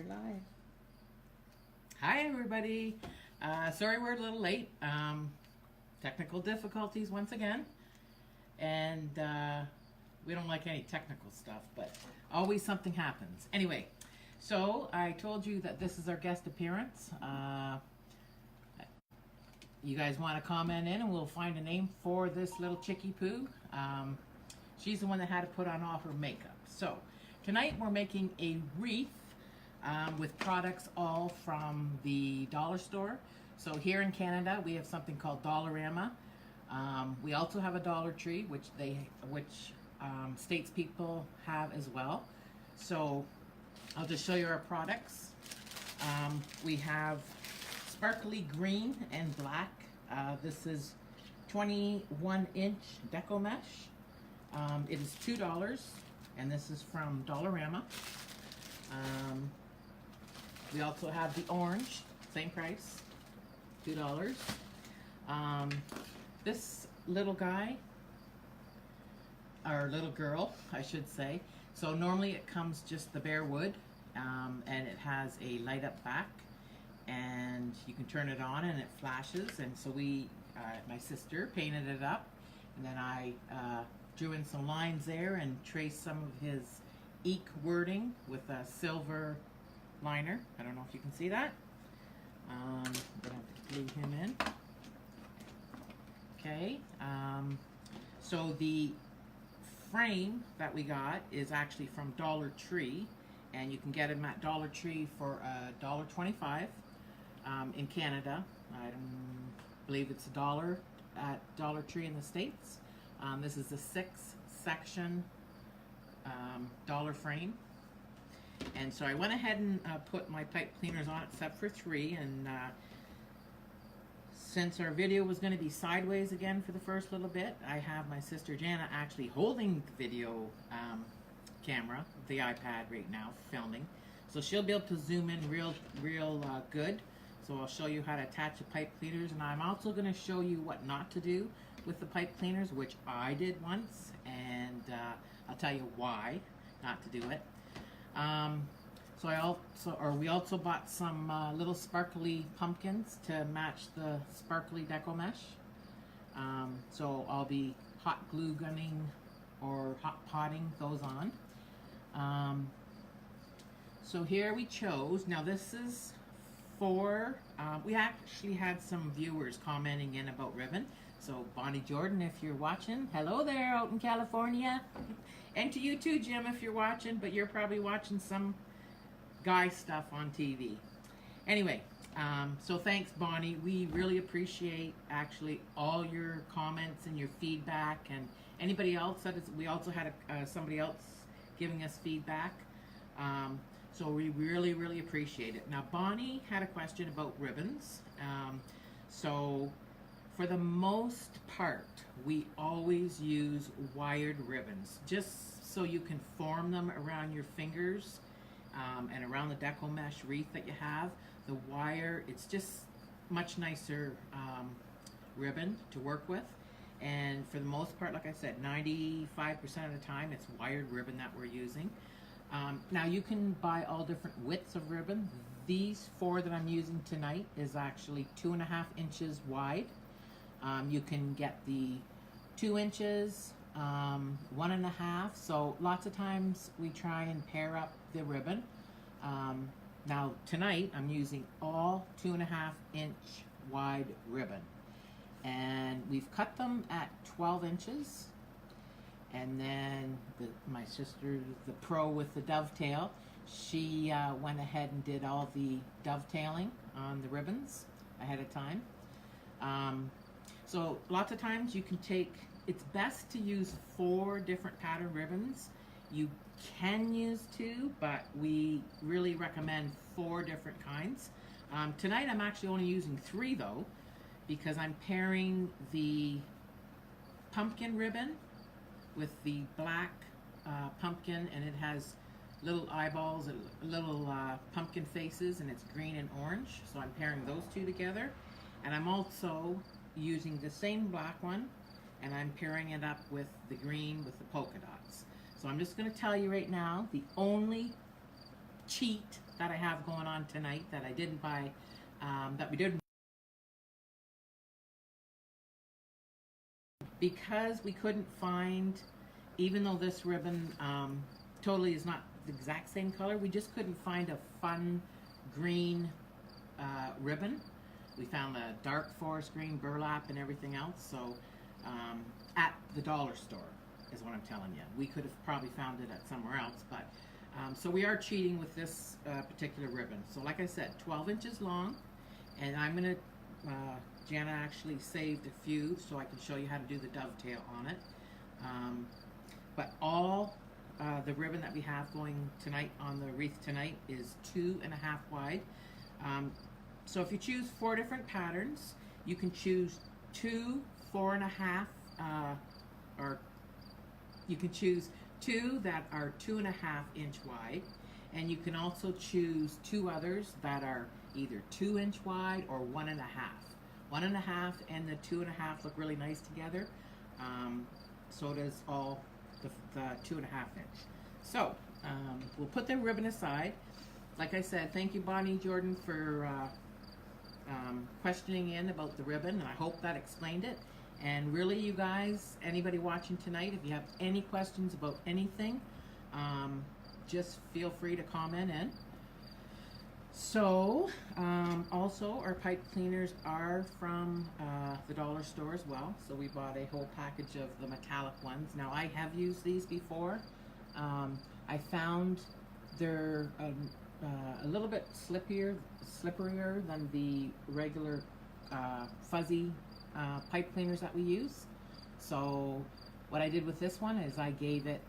You're live. Hi everybody. Sorry we're a little late. Technical difficulties once again. And we don't like any technical stuff, but always something happens. Anyway, so I told you that this is our guest appearance. You guys want to comment in and we'll find a name for this little chickie poo. She's the one that had to put on all her makeup. So tonight we're making a wreath with products all from the dollar store. So here in Canada we have something called Dollarama. We also have a Dollar Tree, which States people have as well. So I'll just show you our products. We have sparkly green and black. This is 21-inch deco mesh. It is $2, and this is from Dollarama. We also have the orange, same price, $2. This little guy, or little girl, I should say. So normally it comes just the bare wood, and it has a light up back, and you can turn it on and it flashes. And so my sister painted it up, and then I drew in some lines there and traced some of his eek wording with a silver liner. I don't know if you can see that. I'm gonna have to glue him in. Okay, so the frame that we got is actually from Dollar Tree, and you can get them at Dollar Tree for $1.25 in Canada. I believe it's $1 at Dollar Tree in the States. This is a 6-section dollar frame. And so I went ahead and put my pipe cleaners on except for 3, and since our video was going to be sideways again for the first little bit, I have my sister Jana actually holding the video camera, the iPad right now, filming. So she'll be able to zoom in real good. So I'll show you how to attach the pipe cleaners, and I'm also going to show you what not to do with the pipe cleaners, which I did once, and I'll tell you why not to do it. We also bought some little sparkly pumpkins to match the sparkly deco mesh. So I'll be hot glue gunning or hot potting those on. So here we chose, now this is for, we actually had some viewers commenting in about ribbon. So Bonnie Jordan, if you're watching, hello there out in California. And to you too, Jim, if you're watching, but you're probably watching some guy stuff on TV. Anyway, so thanks, Bonnie. We really appreciate actually all your comments and your feedback, and anybody else that is, we also had somebody else giving us feedback. So we really appreciate it. Now, Bonnie had a question about ribbons. So for the most part, we always use wired ribbons, just so you can form them around your fingers and around the deco mesh wreath that you have. The wire, it's just much nicer ribbon to work with. And for the most part, like I said, 95% of the time, it's wired ribbon that we're using. Now you can buy all different widths of ribbon. These 4 that I'm using tonight is actually 2.5 inches wide. You can get the 2 inches, 1.5. So lots of times we try and pair up the ribbon. Now tonight I'm using all 2.5-inch wide ribbon, and we've cut them at 12 inches. And then my sister, the pro with the dovetail, she went ahead and did all the dovetailing on the ribbons ahead of time. So lots of times you can take, it's best to use 4 different pattern ribbons. You can use 2, but we really recommend 4 different kinds. Tonight I'm actually only using 3 though, because I'm pairing the pumpkin ribbon with the black pumpkin, and it has little eyeballs, little pumpkin faces, and it's green and orange. So I'm pairing those 2 together. And I'm also using the same black one, and I'm pairing it up with the green with the polka dots. So I'm just going to tell you right now, the only cheat that I have going on tonight that I didn't buy, that we did, because we couldn't find, even though this ribbon totally is not the exact same color, we just couldn't find a fun green ribbon. We found a dark forest green burlap and everything else, so at the dollar store is what I'm telling you. We could have probably found it at somewhere else, but so we are cheating with this particular ribbon. So like I said, 12 inches long, and I'm gonna, Jana actually saved a few so I can show you how to do the dovetail on it. But all the ribbon that we have going tonight on the wreath tonight is 2.5 wide. So if you choose 4 different patterns, you can choose 2 4.5, or you can choose 2 that are 2.5 inch wide, and you can also choose 2 others that are either 2 inch wide or 1.5. 1.5 and the 2.5 look really nice together. So does all the 2.5 inch. So we'll put the ribbon aside. Like I said, thank you, Bonnie Jordan, for questioning in about the ribbon, and I hope that explained it. And really, you guys, anybody watching tonight, if you have any questions about anything, just feel free to comment in. So, also, our pipe cleaners are from the dollar store as well. So we bought a whole package of the metallic ones. Now, I have used these before. I found they're a little bit slipperier than the regular fuzzy pipe cleaners that we use. So what I did with this one is I gave it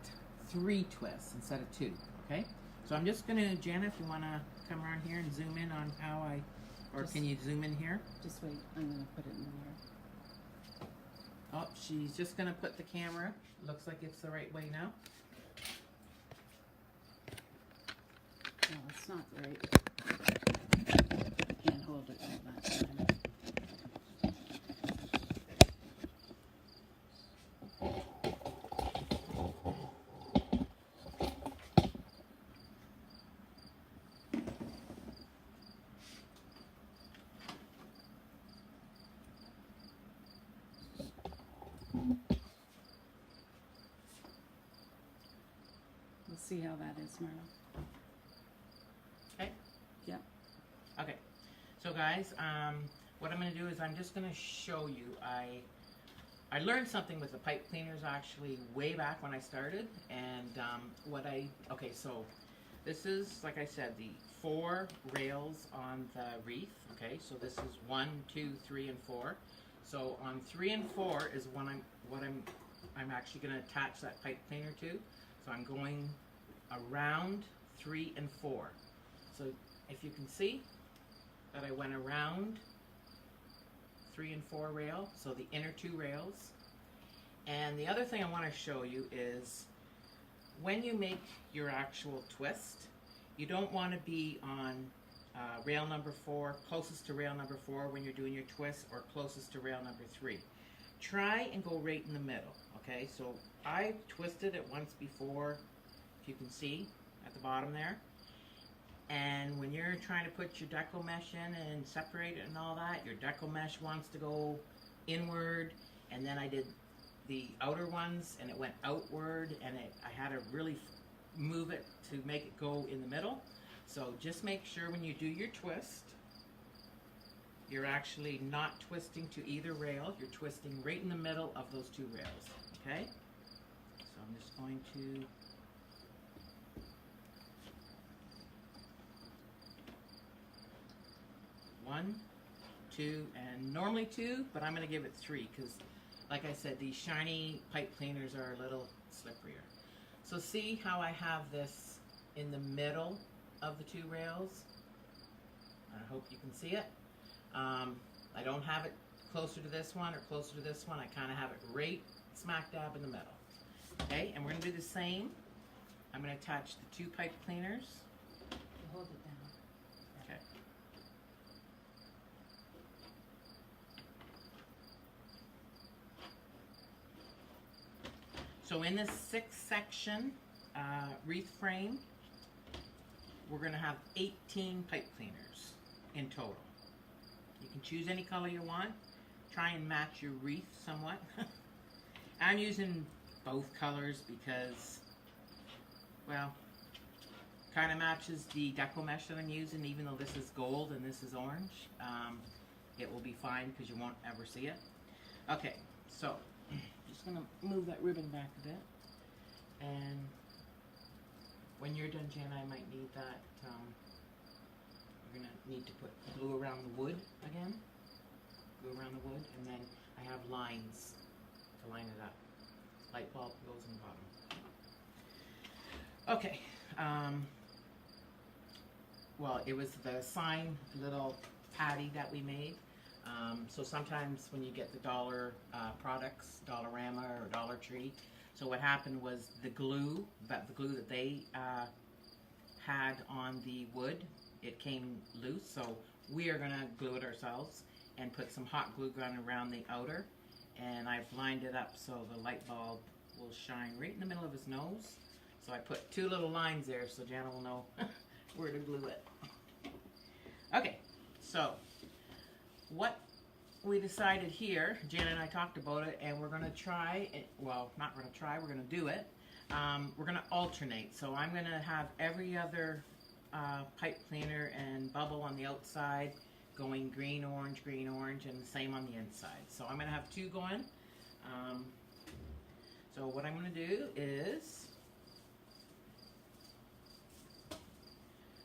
3 twists instead of 2. Okay, so I'm just gonna, Jana, if you want to come around here and zoom in on how I, or just, can you zoom in here? Just wait, I'm gonna put it in there. Oh, she's just gonna put the camera. Looks like it's the right way now. No, it's not right. I can't hold it all that time. We'll see how that is, Marla. Okay. Yep. Okay. So guys, what I'm going to do is I'm just going to show you. I learned something with the pipe cleaners actually way back when I started, and okay, so this is, like I said, the 4 rails on the wreath. Okay, so this is 1, 2, 3, and 4. So on 3 and 4 is what I'm actually going to attach that pipe cleaner to. So I'm going around 3 and 4. So if you can see that I went around 3 and 4 rail, so the inner 2 rails. And the other thing I want to show you is when you make your actual twist, you don't want to be on rail number 4, closest to rail number 4 when you're doing your twist, or closest to rail number 3. Try and go right in the middle. Okay, so I twisted it once before, if you can see at the bottom there. And when you're trying to put your deco mesh in and separate it and all that, your deco mesh wants to go inward, and then I did the outer ones and it went outward, and I had to really move it to make it go in the middle. So just make sure when you do your twist, you're actually not twisting to either rail, you're twisting right in the middle of those 2 rails, okay? So I'm just going to one, 2, and normally 2, but I'm going to give it 3 because, like I said, these shiny pipe cleaners are a little slipperier. So see how I have this in the middle of the 2 rails? I hope you can see it. I don't have it closer to this one or closer to this one. I kind of have it right smack dab in the middle. Okay, and we're going to do the same. I'm going to attach the 2 pipe cleaners. Hold it down. Okay. So in this 6 section wreath frame, we're going to have 18 pipe cleaners in total. You can choose any color you want. Try and match your wreath somewhat. I'm using both colors because, well, kind of matches the deco mesh that I'm using, even though this is gold and this is orange. It will be fine because you won't ever see it. Okay, so just going to move that ribbon back a bit. And when you're done, Jan, I might need that, we're going to need to put glue around the wood again. Glue around the wood, and then I have lines to line it up. Light bulb goes in the bottom. Okay, well, it was the sign little patty that we made. So sometimes when you get the dollar products, Dollarama or Dollar Tree, so what happened was the glue that they had on the wood, it came loose. So we are gonna glue it ourselves and put some hot glue gun around the outer. And I've lined it up so the light bulb will shine right in the middle of his nose. So I put 2 little lines there so Jana will know where to glue it. Okay, so what we decided here, Jana and I talked about it, and we're going to try it. Well, not going to try, we're going to do it. We're going to alternate. So I'm going to have every other pipe cleaner and bubble on the outside going green, orange, and the same on the inside. So I'm going to have 2 going. So what I'm going to do is,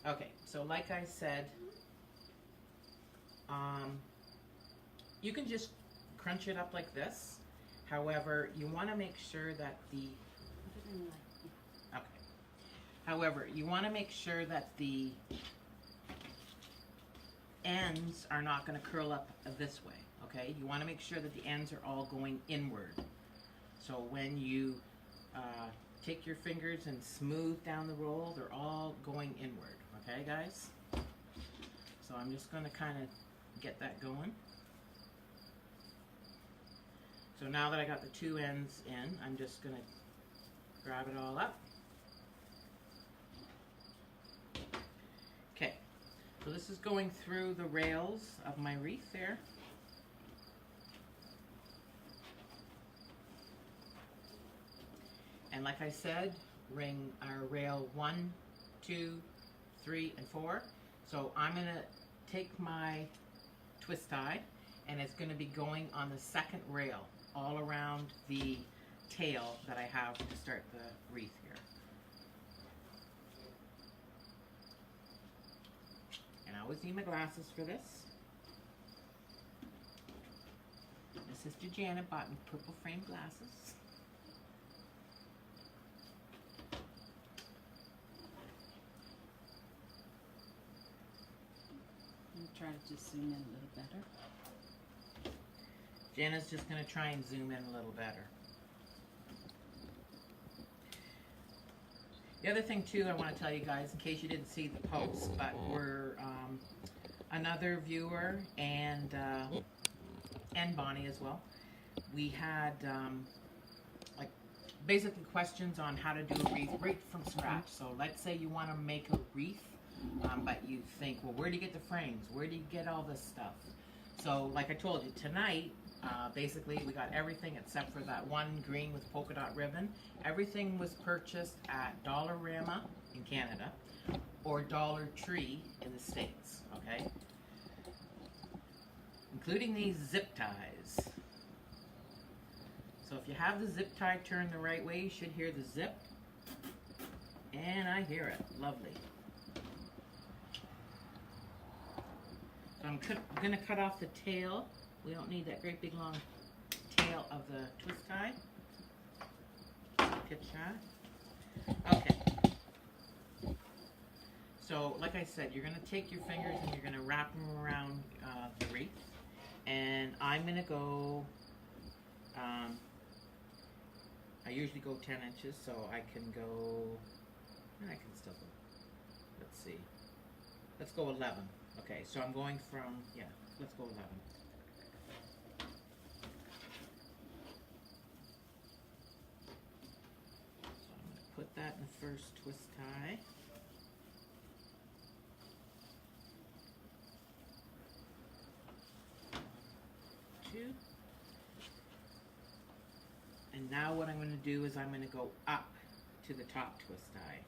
okay, so like I said, you can just crunch it up like this. However, you want to make sure that the, okay. However, you want to make sure that the ends are not going to curl up this way, okay? You want to make sure that the ends are all going inward. So when you take your fingers and smooth down the roll, they're all going inward, okay, guys? So I'm just going to kind of get that going. So now that I got the 2 ends in, I'm just going to grab it all up. Okay, so this is going through the rails of my wreath there. And like I said, ring our rail 1, 2, 3, and 4. So I'm going to take my twist tie, and it's going to be going on the 2nd rail all around the tail that I have to start the wreath here. And I always need my glasses for this. My sister Janet bought me purple frame glasses. Try to just zoom in a little better. Jana's just going to try and zoom in a little better. The other thing too I want to tell you guys, in case you didn't see the post, but we're another viewer and Bonnie as well. We had like basically questions on how to do a wreath right from scratch. So let's say you want to make a wreath, but you think, well, where do you get the frames? Where do you get all this stuff? So like I told you, tonight, basically we got everything except for that one green with polka dot ribbon. Everything was purchased at Dollarama in Canada or Dollar Tree in the States, okay? Including these zip ties. So if you have the zip tie turned the right way, you should hear the zip. And I hear it. Lovely. So I'm going to cut off the tail. We don't need that great big long tail of the twist tie. Pitch that. Okay. So like I said, you're going to take your fingers and you're going to wrap them around the wreath. And I'm going to go, I usually go 10 inches, so I can still go, let's see, let's go 11. Okay, so I'm going from, yeah, let's go 11. So I'm going to put that in the first twist tie. And now what I'm going to do is I'm going to go up to the top twist tie.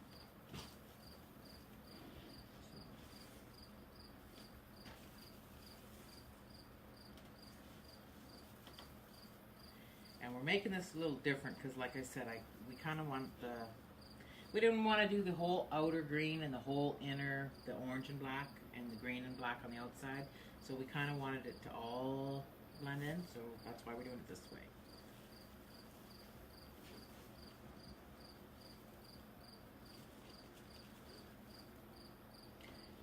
And we're making this a little different because, like I said, we kind of want we didn't want to do the whole outer green and the whole inner, the orange and black, and the green and black on the outside. So we kind of wanted it to all blend in, so that's why we're doing it this way.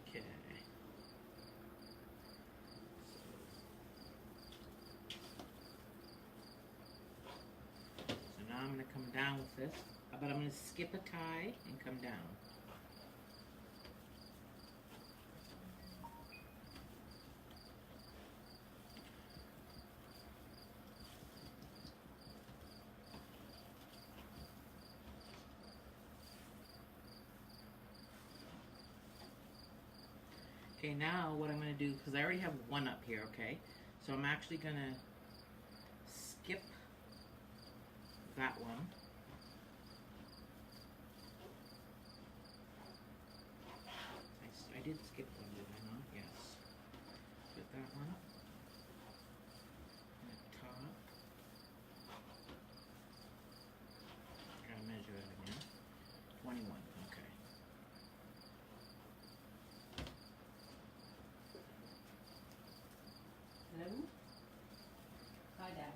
Okay. So now I'm going to come down with this, but I'm going to skip a tie and come down. Okay, now what I'm going to do, because I already have one up here, okay? So I'm actually going to skip that one. I did skip one, did I not? Yes. Skip that one. And the top. Gotta measure that again. 21, okay. Hello? Hi, Dad.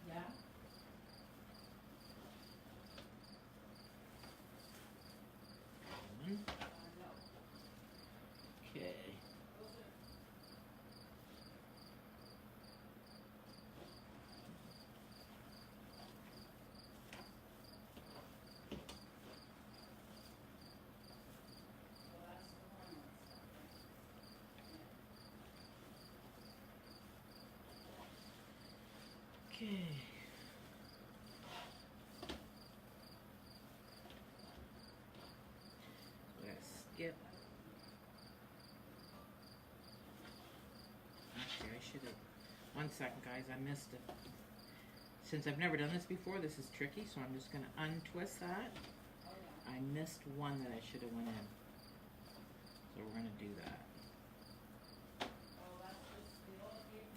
Yeah? One. Okay. Okay. Let's skip. Actually, I should have. 1 second, guys. I missed it. Since I've never done this before, this is tricky, so I'm just going to untwist that. I missed one that I should have went in. So we're going to do that.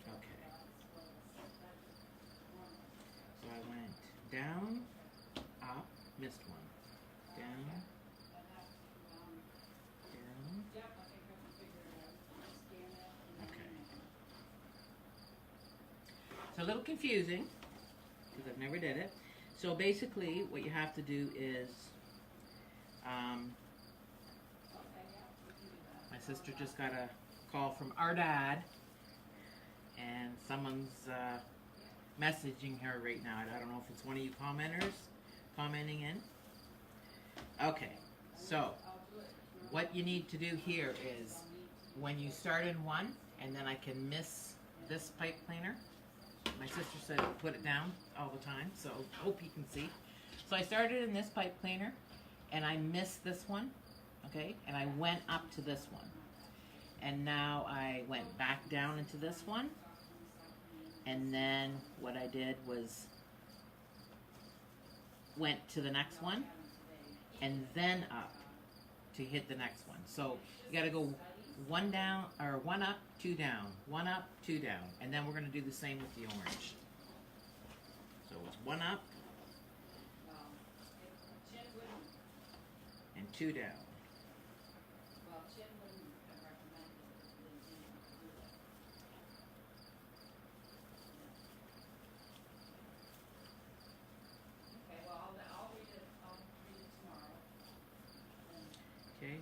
Okay. So I went down, up, missed one. Down, down. Okay. So a little confusing because I've never did it. So basically what you have to do is my sister just got a call from our dad and someone's messaging her right now. I don't know if it's one of you commenters commenting in. Okay, so what you need to do here is when you start in one and then I can miss this pipe cleaner. My sister said put it down all the time, so hope you can see. So I started in this pipe cleaner and I missed this one, okay? And I went up to this one. And now I went back down into this one. And then what I did was went to the next one and then up to hit the next one. So you gotta go one down, or one up, two down, one up, two down, and then we're gonna do the same with the orange. So it's one up and two down. Okay.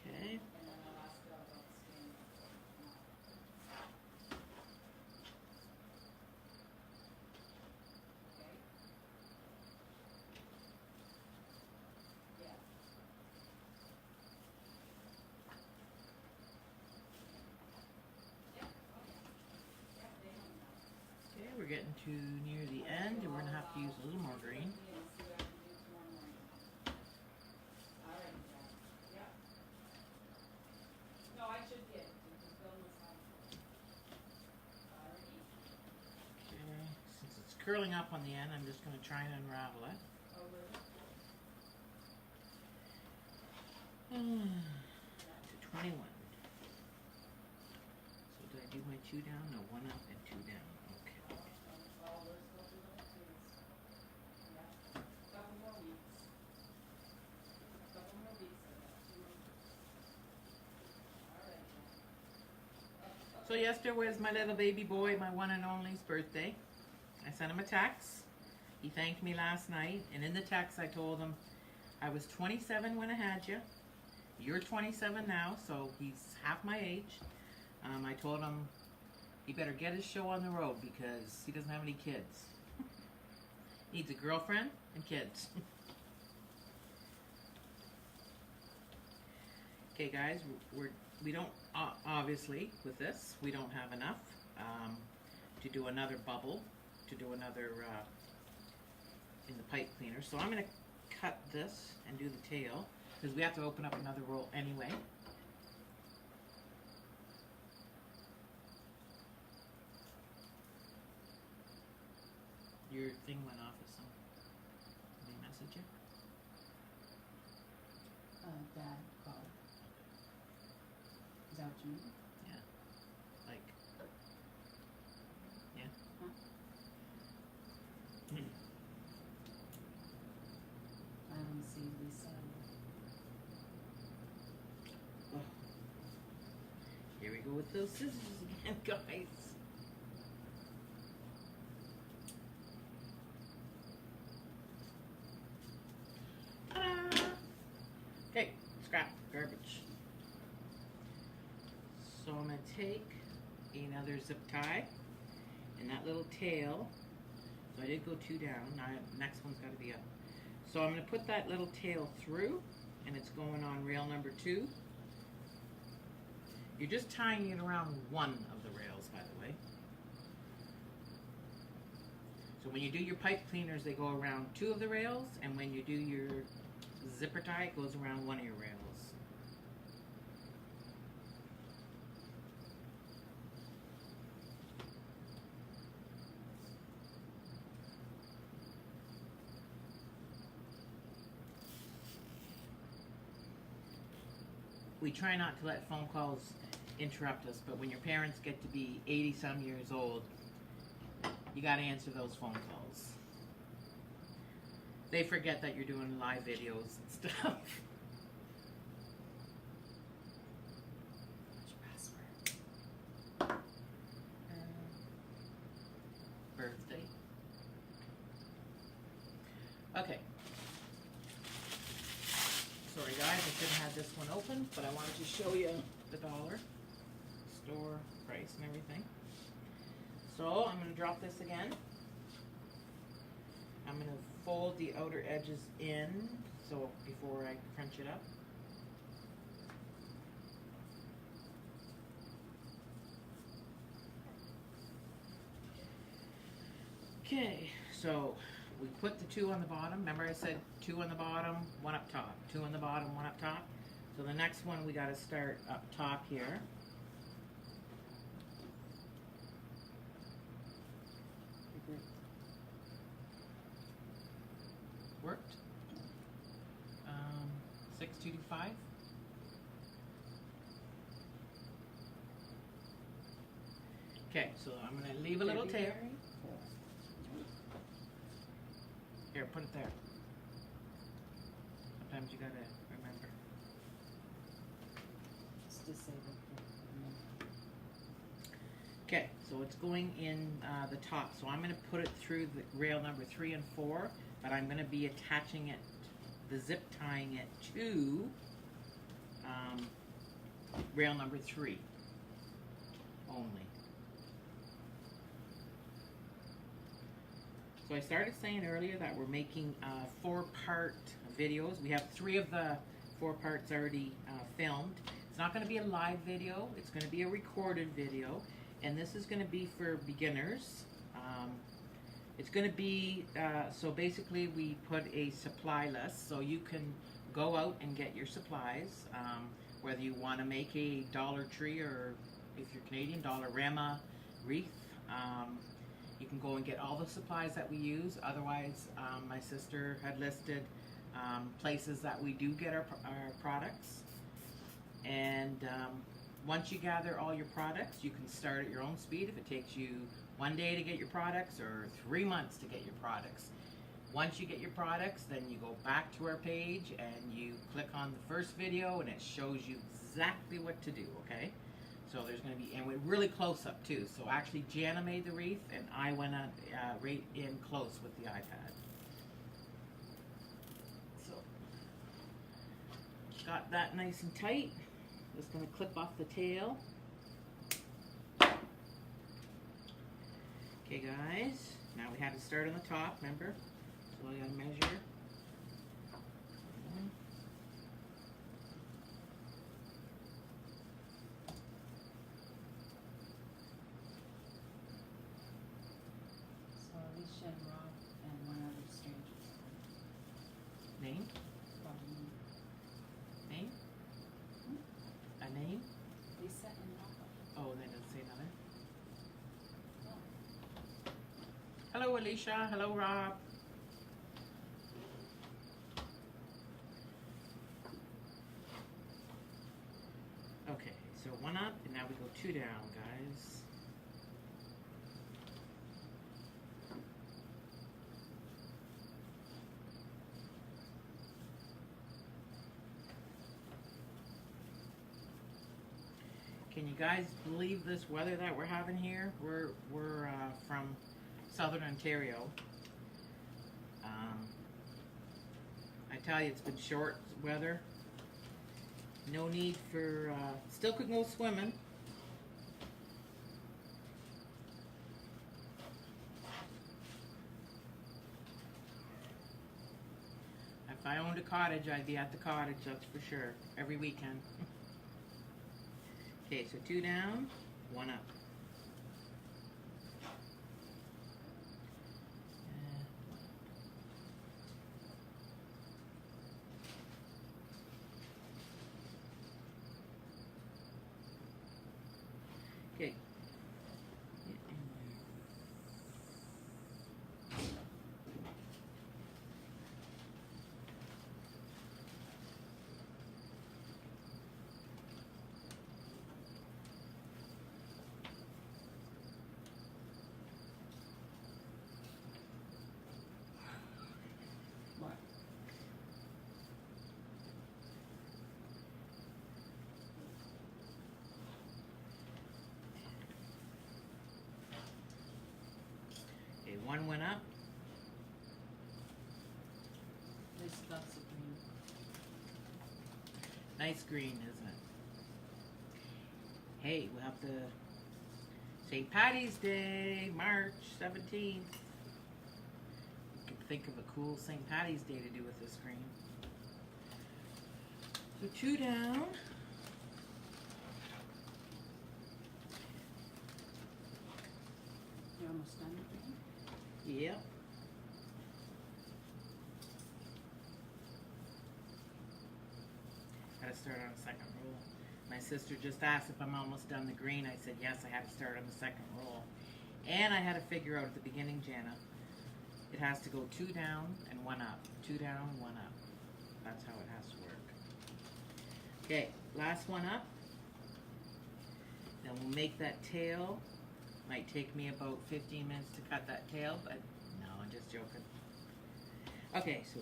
Okay. to near the end, and we're gonna have to use a little more green. Okay, since it's curling up on the end, I'm just gonna try and unravel it. To 21. So did I do my 2 down? No, 1 up and 2 down. Okay. So yesterday was my little baby boy, my one and only's birthday. I sent him a text. He thanked me last night, and in the text I told him I was 27 when I had you. You're 27 now, so he's half my age. I told him he better get his show on the road because he doesn't have any kids. Needs a girlfriend and kids. Okay, guys, we don't obviously with this we don't have enough to do another bubble, to do another in the pipe cleaner. So I'm going to cut this and do the tail because we have to open up another roll anyway. Your thing went off with some. Did they message you? Dad called. Is that what you mean? Yeah. Like. Yeah. Huh? I don't see Lisa. Oh. Here we go with those scissors again, guys. Okay, scrap, garbage. So I'm going to take another zip tie and that little tail. So I did go 2 down. Now next one's got to be up. So I'm going to put that little tail through, and it's going on rail number 2. You're just tying it around one of the rails, by the way. So when you do your pipe cleaners, they go around 2 of the rails, and when you do your zipper tie, it goes around 1 of your rails. We try not to let phone calls interrupt us, but when your parents get to be 80-some years old, you got to answer those phone calls. They forget that you're doing live videos and stuff. What's your password? Birthday. Okay. Sorry guys, I should have had this one open, but I wanted to show you the dollar store price and everything. So I'm going to drop this again. I'm going to fold the outer edges in so before I crunch it up. Okay, so we put the 2 on the bottom. Remember I said 2 on the bottom, 1 up top. 2 on the bottom, 1 up top. So the next one we got to start up top here. Worked. 6225. Okay, so I'm going to leave a little tail. Here, put it there. Sometimes you gotta remember. It's disabled. Okay, so it's going in the top. So I'm going to put it through the rail number 3 and 4, but I'm going to be attaching it, the zip tying it to rail number 3 only. So I started saying earlier that we're making 4-part videos. We have 3 of the 4 parts already filmed. It's not going to be a live video. It's going to be a recorded video. And this is going to be for beginners. It's going to be, so basically we put a supply list so you can go out and get your supplies, whether you want to make a Dollar Tree or if you're Canadian, Dollarama wreath. You can go and get all the supplies that we use. Otherwise, my sister had listed places that we do get our products. And once you gather all your products, you can start at your own speed. If it takes you 1 day to get your products or 3 months to get your products. Once you get your products, then you go back to our page and you click on the first video and it shows you exactly what to do, okay? So there's going to be, and we're really close up too. So actually Jana made the wreath and I went on right in close with the iPad. So got that nice and tight. Just going to clip off the tail. Okay guys, now we had to start on the top, remember? So I gotta measure. So Alicia and Rob and one other stranger. Name? Name? A name? Lisa and Rob. Oh, that doesn't say nothing. Hello Alicia, hello Rob. Okay, so 1 up and now we go 2 down, guys. Can you guys believe this weather that we're having here? We're from Southern Ontario. I tell you, it's been short weather. No need for, still could go swimming. If I owned a cottage, I'd be at the cottage, that's for sure, every weekend. Okay, so 2 down, 1 up. Okay. What? Okay, 1 went up. This stuff's a green. Nice green, isn't it? Hey, we'll have the St. Patty's Day, March 17th. You can think of a cool St. Patty's Day to do with this green. So 2 down. You're almost done with it? Yep. Gotta start on the second roll. My sister just asked if I'm almost done the green. I said yes, I had to start on the second roll. And I had to figure out at the beginning, Jana, it has to go 2 down and 1 up. 2 down, 1 up. That's how it has to work. Okay, last 1 up. Then we'll make that tail. Might take me about 15 minutes to cut that tail, but no, I'm just joking. Okay, so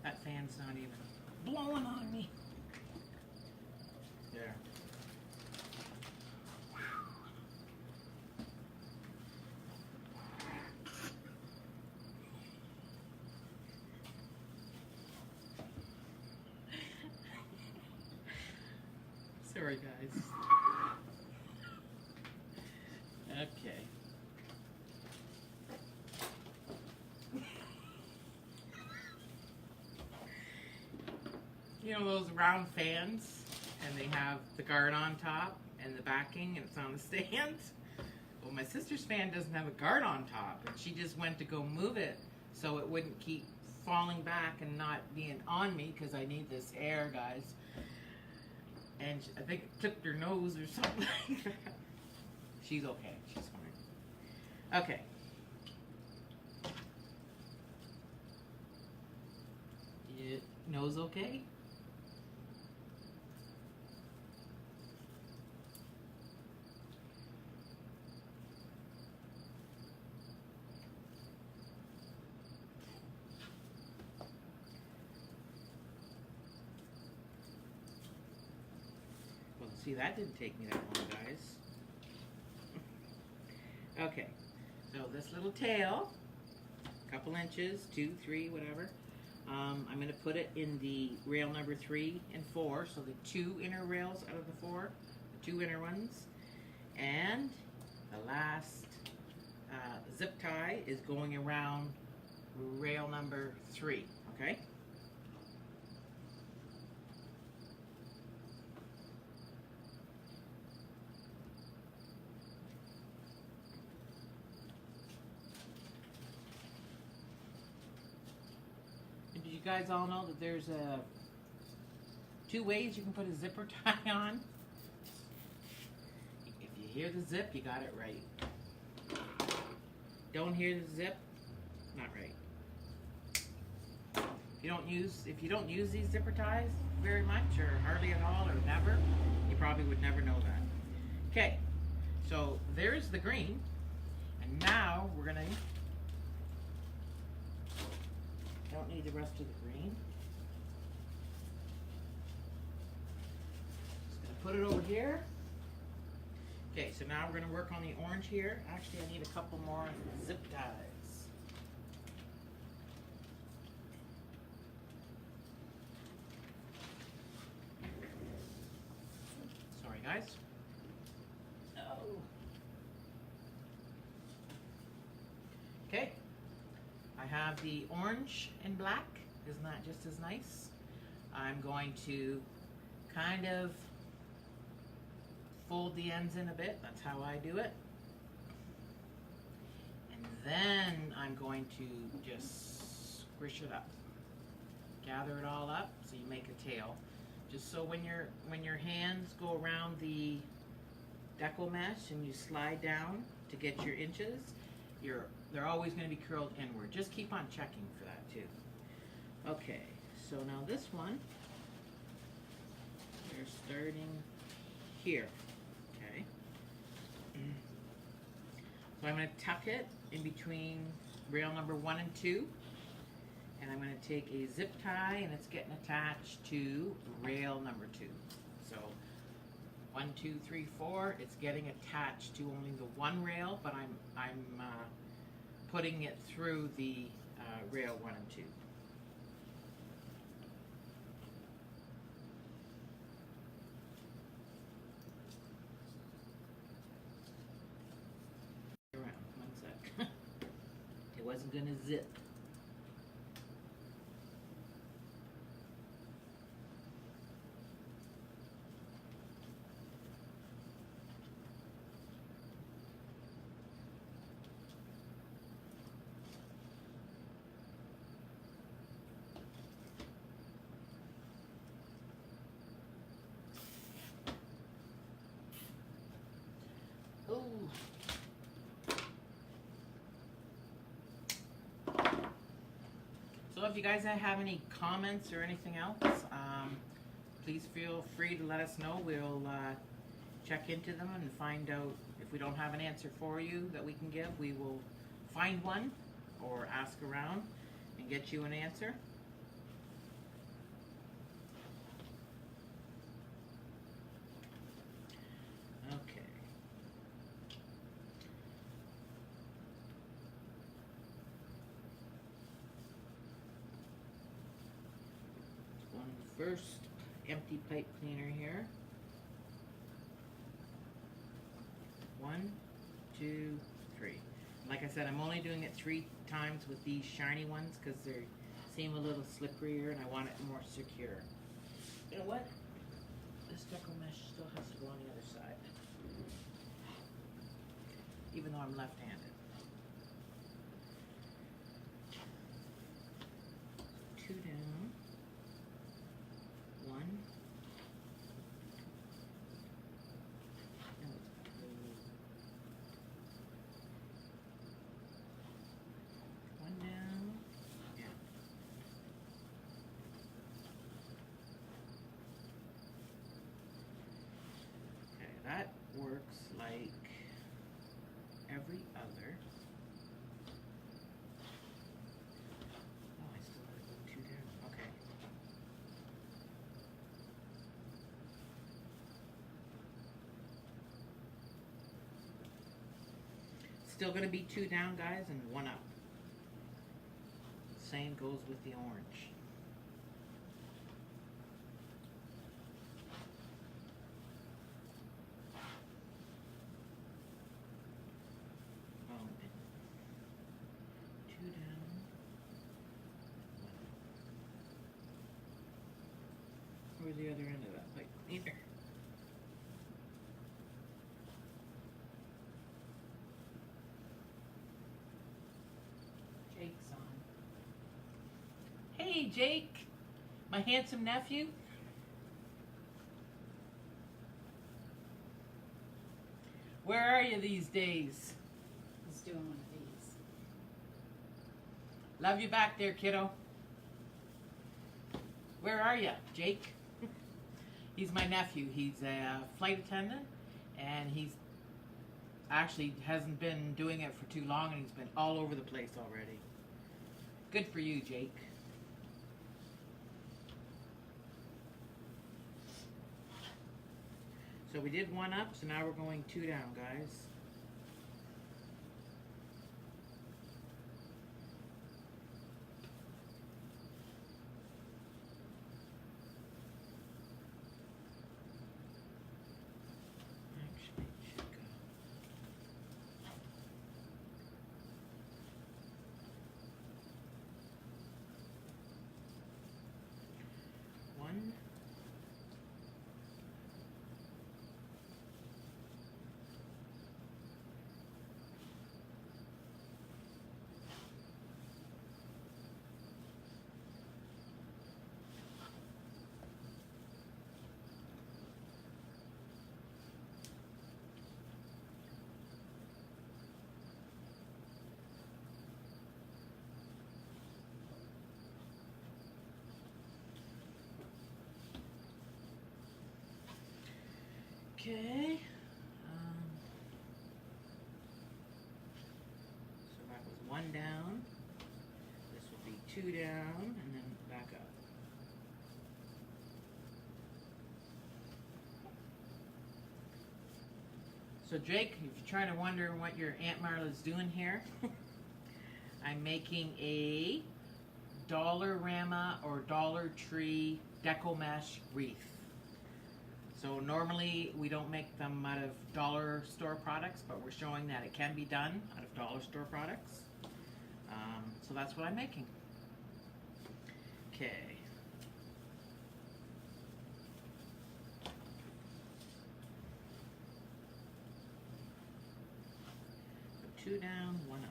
that fan's not even blowing on me. There. Sorry, guys. Okay. You know those round fans? and they have the guard on top and the backing, and it's on the stand. Well, my sister's fan doesn't have a guard on top, and she just went to go move it so it wouldn't keep falling back and not being on me, because I need this air, guys. And I think it clipped her nose or something like that. She's okay. She's fine. Okay. Your nose okay? Well, see, that didn't take me that long, guys. Okay, so this little tail, a couple inches, 2, 3, whatever. I'm going to put it in the rail number 3 and 4, so the 2 inner rails out of the 4, the 2 inner ones. And the last zip tie is going around rail number 3, okay? And did you guys all know that there's 2 ways you can put a zipper tie on? If you hear the zip, you got it right. Don't hear the zip, not right. If you don't use these zipper ties very much, or hardly at all, or never, you probably would never know that. Okay, so there's the green, and now we're gonna, don't need the rest of the green. Just gonna put it over here. Okay, so now we're gonna work on the orange here. Actually, I need a couple more zip ties. Sorry, guys. Oh. Okay, I have the orange and black. Isn't that just as nice? I'm going to kind of fold the ends in a bit. That's how I do it. And then I'm going to just squish it up. Gather it all up so you make a tail. Just so when your hands go around the deco mesh and you slide down to get your inches, they're always going to be curled inward. Just keep on checking for that too. Okay, so now this one, we're starting here. Okay. So I'm going to tuck it in between rail number 1 and 2. And I'm going to take a zip tie, and it's getting attached to rail number 2. So 1, 2, 3, 4. It's getting attached to only the one rail, but I'm putting it through the rail 1 and 2. Around 1 sec. It wasn't going to zip. So if you guys have any comments or anything else, please feel free to let us know. We'll check into them and find out if we don't have an answer for you that we can give. We will find one or ask around and get you an answer. Okay. First empty pipe cleaner here. 1, 2, 3. Like I said, I'm only doing it 3 times with these shiny ones because they seem a little slipperier and I want it more secure. You know what? this deco mesh still has to go on the other side. Even though I'm left-handed. 2 down. 1. No, it's 2. 1 down. Yeah. Okay, that works like every other. Oh, I still gotta go 2 down. Okay. Still gonna be 2 down, guys, and 1 up. Same goes with the orange. Oh, and 2 down. 1 up. Where's the other end of that pipe? Here. Jake's on. Hey, Jake, my handsome nephew. Where are you these days? He's doing one of these. Love you back there, kiddo. Where are you, Jake? He's my nephew. He's a flight attendant, and he's actually hasn't been doing it for too long, and he's been all over the place already. Good for you, Jake. So we did 1 up, so now we're going 2 down, guys. Actually, it should go. 1. Okay. So that was 1 down. This will be 2 down, and then back up. So Jake, if you're trying to wonder what your Aunt Marla's doing here, I'm making a Dollarama or Dollar Tree deco mesh wreath. So normally we don't make them out of dollar store products, but we're showing that it can be done out of dollar store products. So that's what I'm making. Okay. So 2 down, 1 up.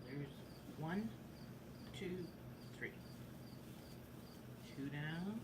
There's 1, 2, 3. 2 down.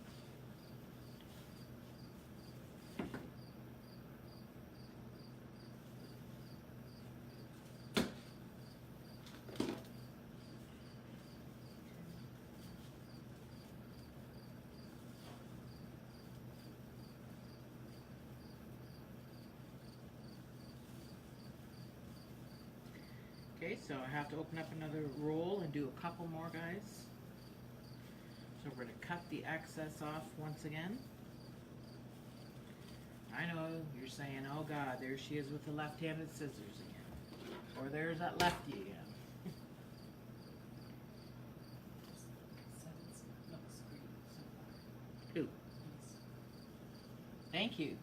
Okay, so I have to open up another roll and do a couple more, guys. So we're going to cut the excess off once again. I know you're saying, oh God, there she is with the left-handed scissors again. Or there's that lefty again. Thank you.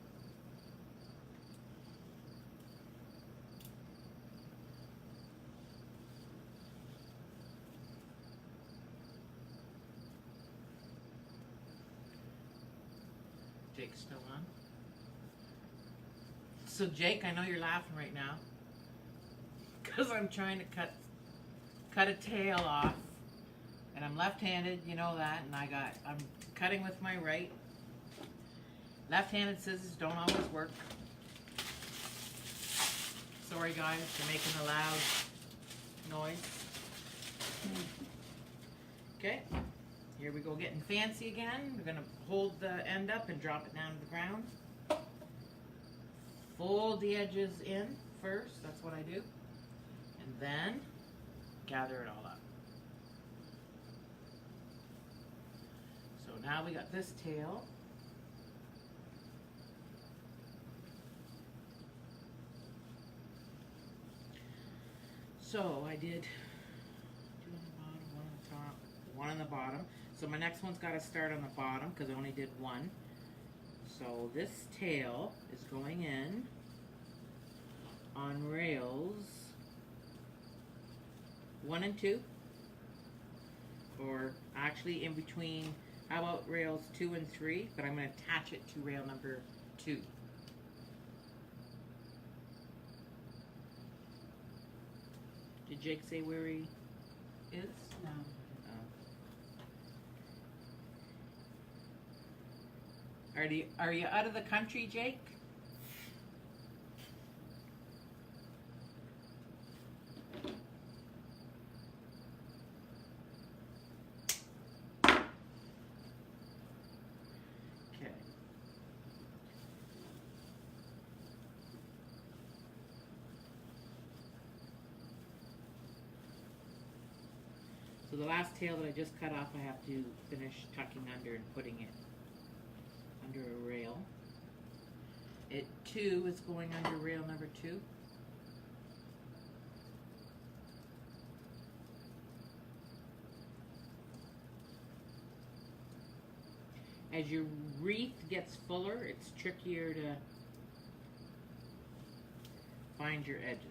Jake's still on. So Jake, I know you're laughing right now because I'm trying to cut a tail off, and I'm left-handed, you know that, and I'm cutting with my right. Left-handed scissors don't always work. Sorry guys for making a loud noise. Okay, here we go, getting fancy again. We're gonna hold the end up and drop it down to the ground. Fold the edges in first, that's what I do. And then gather it all up. So now we got this tail. So I did two on the bottom, one on the top, one on the bottom. So my next one's got to start on the bottom because I only did one. So this tail is going in on rails 1 and 2, or actually in between. How about rails 2 and 3? But I'm going to attach it to rail number 2. Did Jake say where he is? No. Are you out of the country, Jake? Okay. So the last tail that I just cut off, I have to finish tucking under and putting it under a rail. It 2 is going under rail number 2. As your wreath gets fuller, it's trickier to find your edges.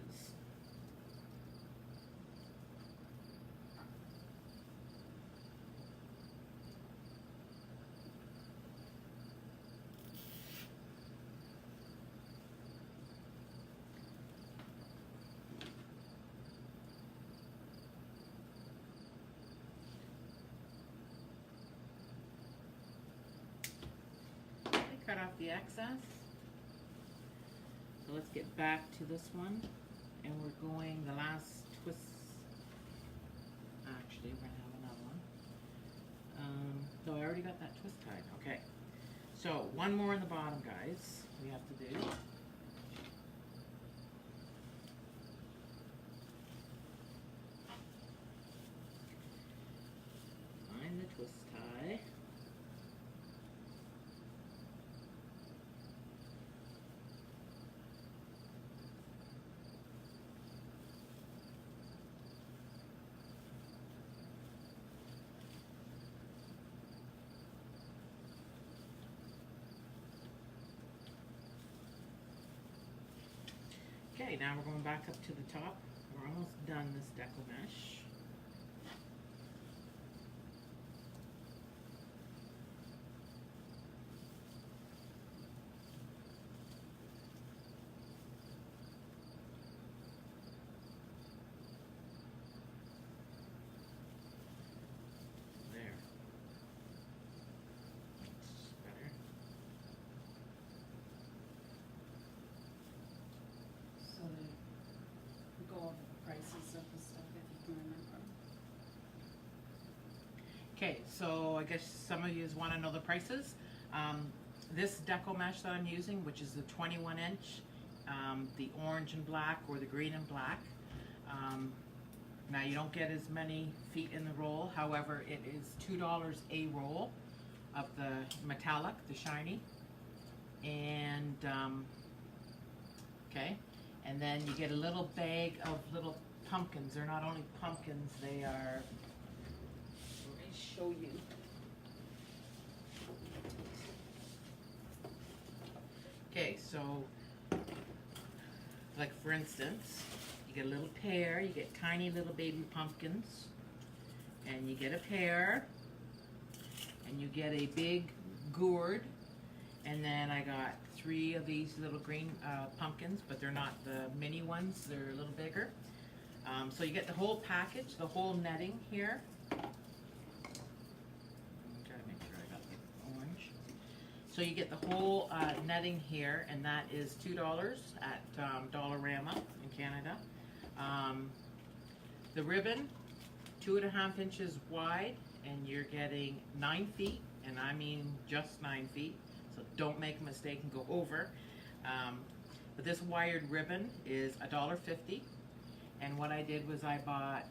Cut off the excess. So let's get back to this one, and we're going the last twist. Actually, we're gonna have another one. So I already got that twist tied. Okay. So one more in the bottom, guys. We have to do. Find the twist tie. Okay, now we're going back up to the top. We're almost done this deco mesh. There. That's better. So they go over the prices of the stuff if you can remember. Okay, so I guess some of you want to know the prices. This deco mesh that I'm using, which is the 21 inch, the orange and black or the green and black. Now you don't get as many feet in the roll, however it is $2 a roll of the metallic, the shiny. And okay, and then you get a little bag of little pumpkins. They're not only pumpkins, they are, let me show you. So, like for instance, you get a little pear, you get tiny little baby pumpkins, and you get a pear, and you get a big gourd, and then I got 3 of these little green pumpkins, but they're not the mini ones, they're a little bigger. So you get the whole package, the whole netting here. I'm trying to make sure I got the orange. So you get the whole netting here, and that is $2 at Dollarama in Canada. The ribbon, 2.5 inches wide, and you're getting 9 feet, and I mean just 9 feet. So don't make a mistake and go over. But this wired ribbon is $1.50. And what I did was I bought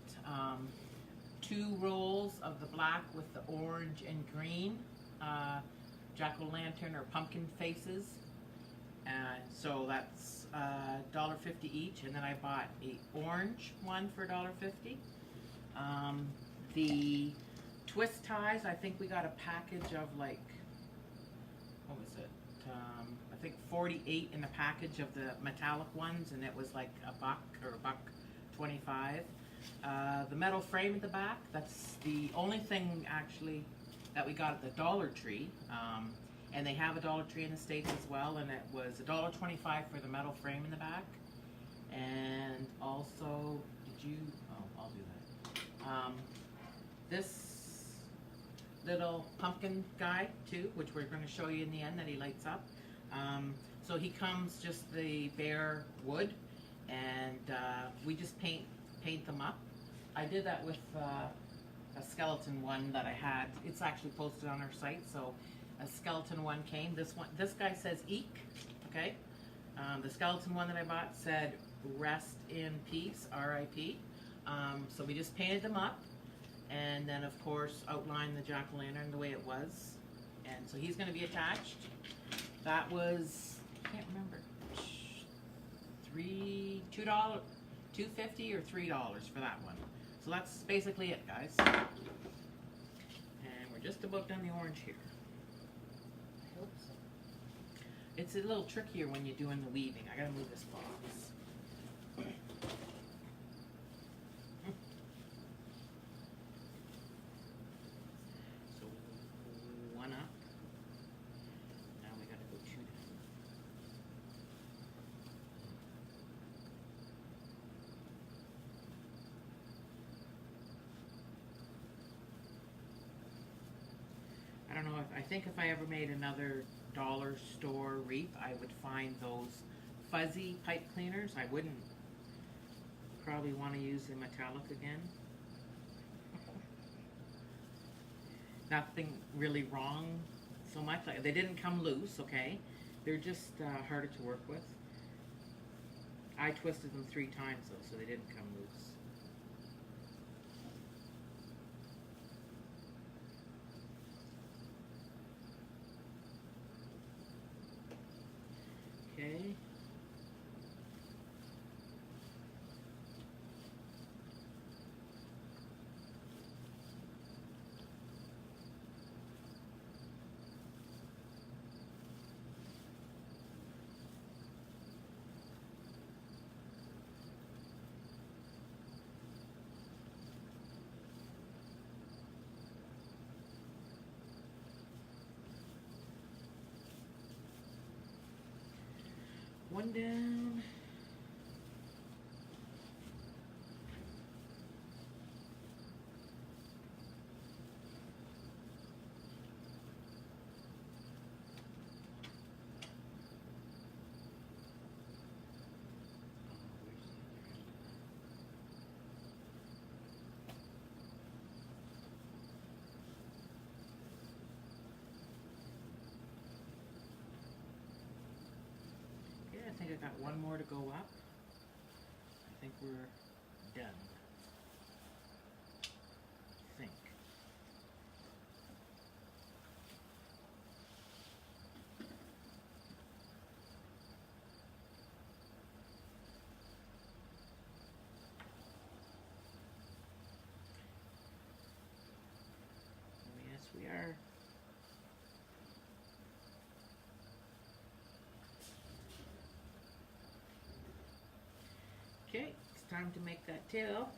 2 rolls of the black with the orange and green jack-o'-lantern or pumpkin faces. So that's $1.50 each. And then I bought a orange one for $1.50. The twist ties, I think we got a package of like, what was it? I think 48 in the package of the metallic ones, and it was like $1 or $1.25. The metal frame at the back, that's the only thing actually that we got at the Dollar Tree. And they have a Dollar Tree in the States as well, and it was $1.25 for the metal frame in the back. And also, I'll do that. This little pumpkin guy too, which we're going to show you in the end that he lights up. So he comes just the bare wood, and we just paint them up. I did that with a skeleton one that I had. It's actually posted on our site. So a skeleton one came. This guy says Eek. Okay. The skeleton one that I bought said Rest in Peace, R.I.P. So we just painted them up, and then of course outlined the jack-o'-lantern the way it was. And so he's going to be attached. That was, I can't remember, $2.50 or $3 for that one. So that's basically it, guys. And we're just about done the orange here. I hope so. It's a little trickier when you're doing the weaving. I gotta move this box. So one up. Now we gotta go 2 down. I don't know I think if I ever made another dollar store wreath, I would find those fuzzy pipe cleaners. I wouldn't probably want to use the metallic again. Nothing really wrong so much. Like, they didn't come loose, okay? They're just harder to work with. I twisted them 3 times though, so they didn't come loose. Okay. One down. I think I got one more to go up. I think we're done. I think. Yes, we are. time to make that tail.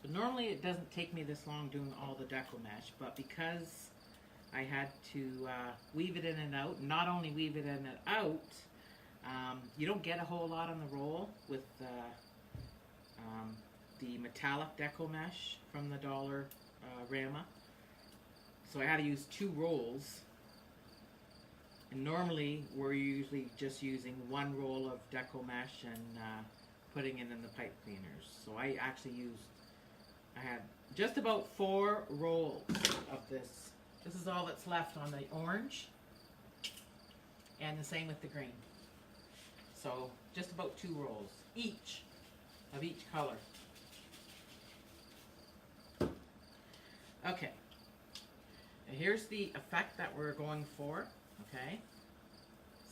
So normally it doesn't take me this long doing all the deco mesh, but because I had to weave it in and out, not only weave it in and out, you don't get a whole lot on the roll with the metallic deco mesh from the Dollarama. So I had to use 2 rolls. And normally we're usually just using 1 roll of deco mesh and putting it in the pipe cleaners. So I actually I had just about 4 rolls of this. This is all that's left on the orange. And the same with the green. So just about 2 rolls each of each color. Okay. And here's the effect that we're going for. Okay.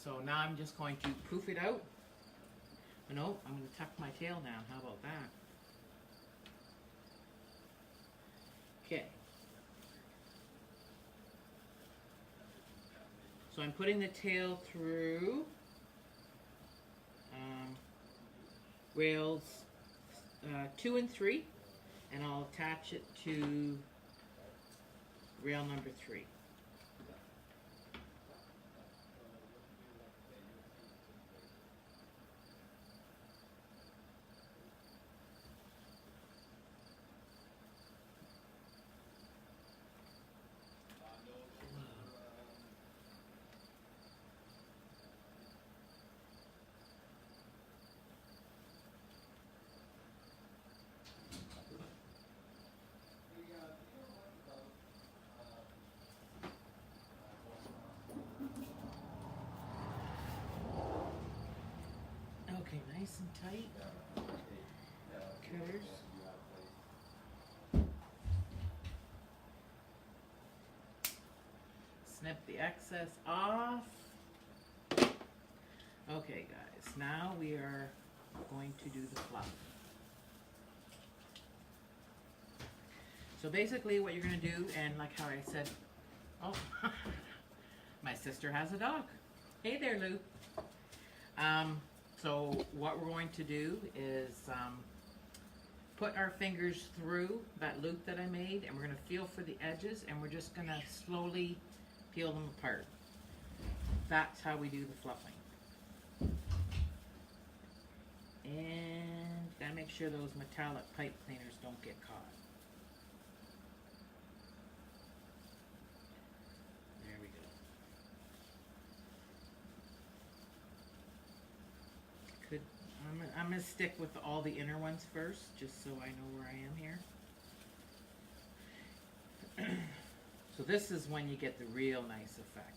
So now I'm just going to poof it out. Oh, no, I'm going to tuck my tail down. How about that? Okay. So I'm putting the tail through rails 2 and 3, and I'll attach it to rail number 3. Okay, nice and tight. Cutters. Snip the excess off. Okay, guys, now we are going to do the fluff. So basically what you're going to do, and like how I said, oh, my sister has a dog. Hey there, Lou. So what we're going to do is put our fingers through that loop that I made, and we're going to feel for the edges, and we're just going to slowly peel them apart. That's how we do the fluffing. And gotta make sure those metallic pipe cleaners don't get caught. There we go. I'm gonna stick with all the inner ones first, just so I know where I am here. So this is when you get the real nice effect.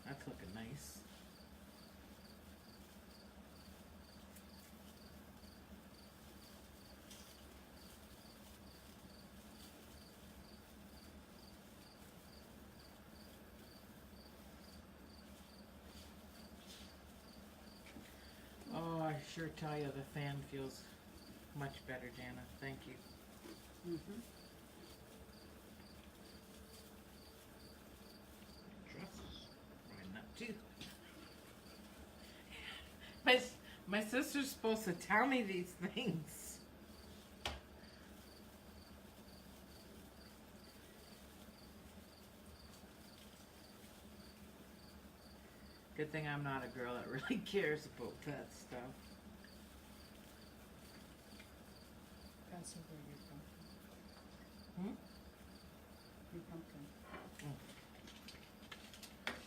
That's looking nice. Oh, I sure tell you the fan feels much better, Jana. Thank you. Mm-hmm. Too. My sister's supposed to tell me these things. Good thing I'm not a girl that really cares about that stuff. Pass over your pumpkin. Your pumpkin.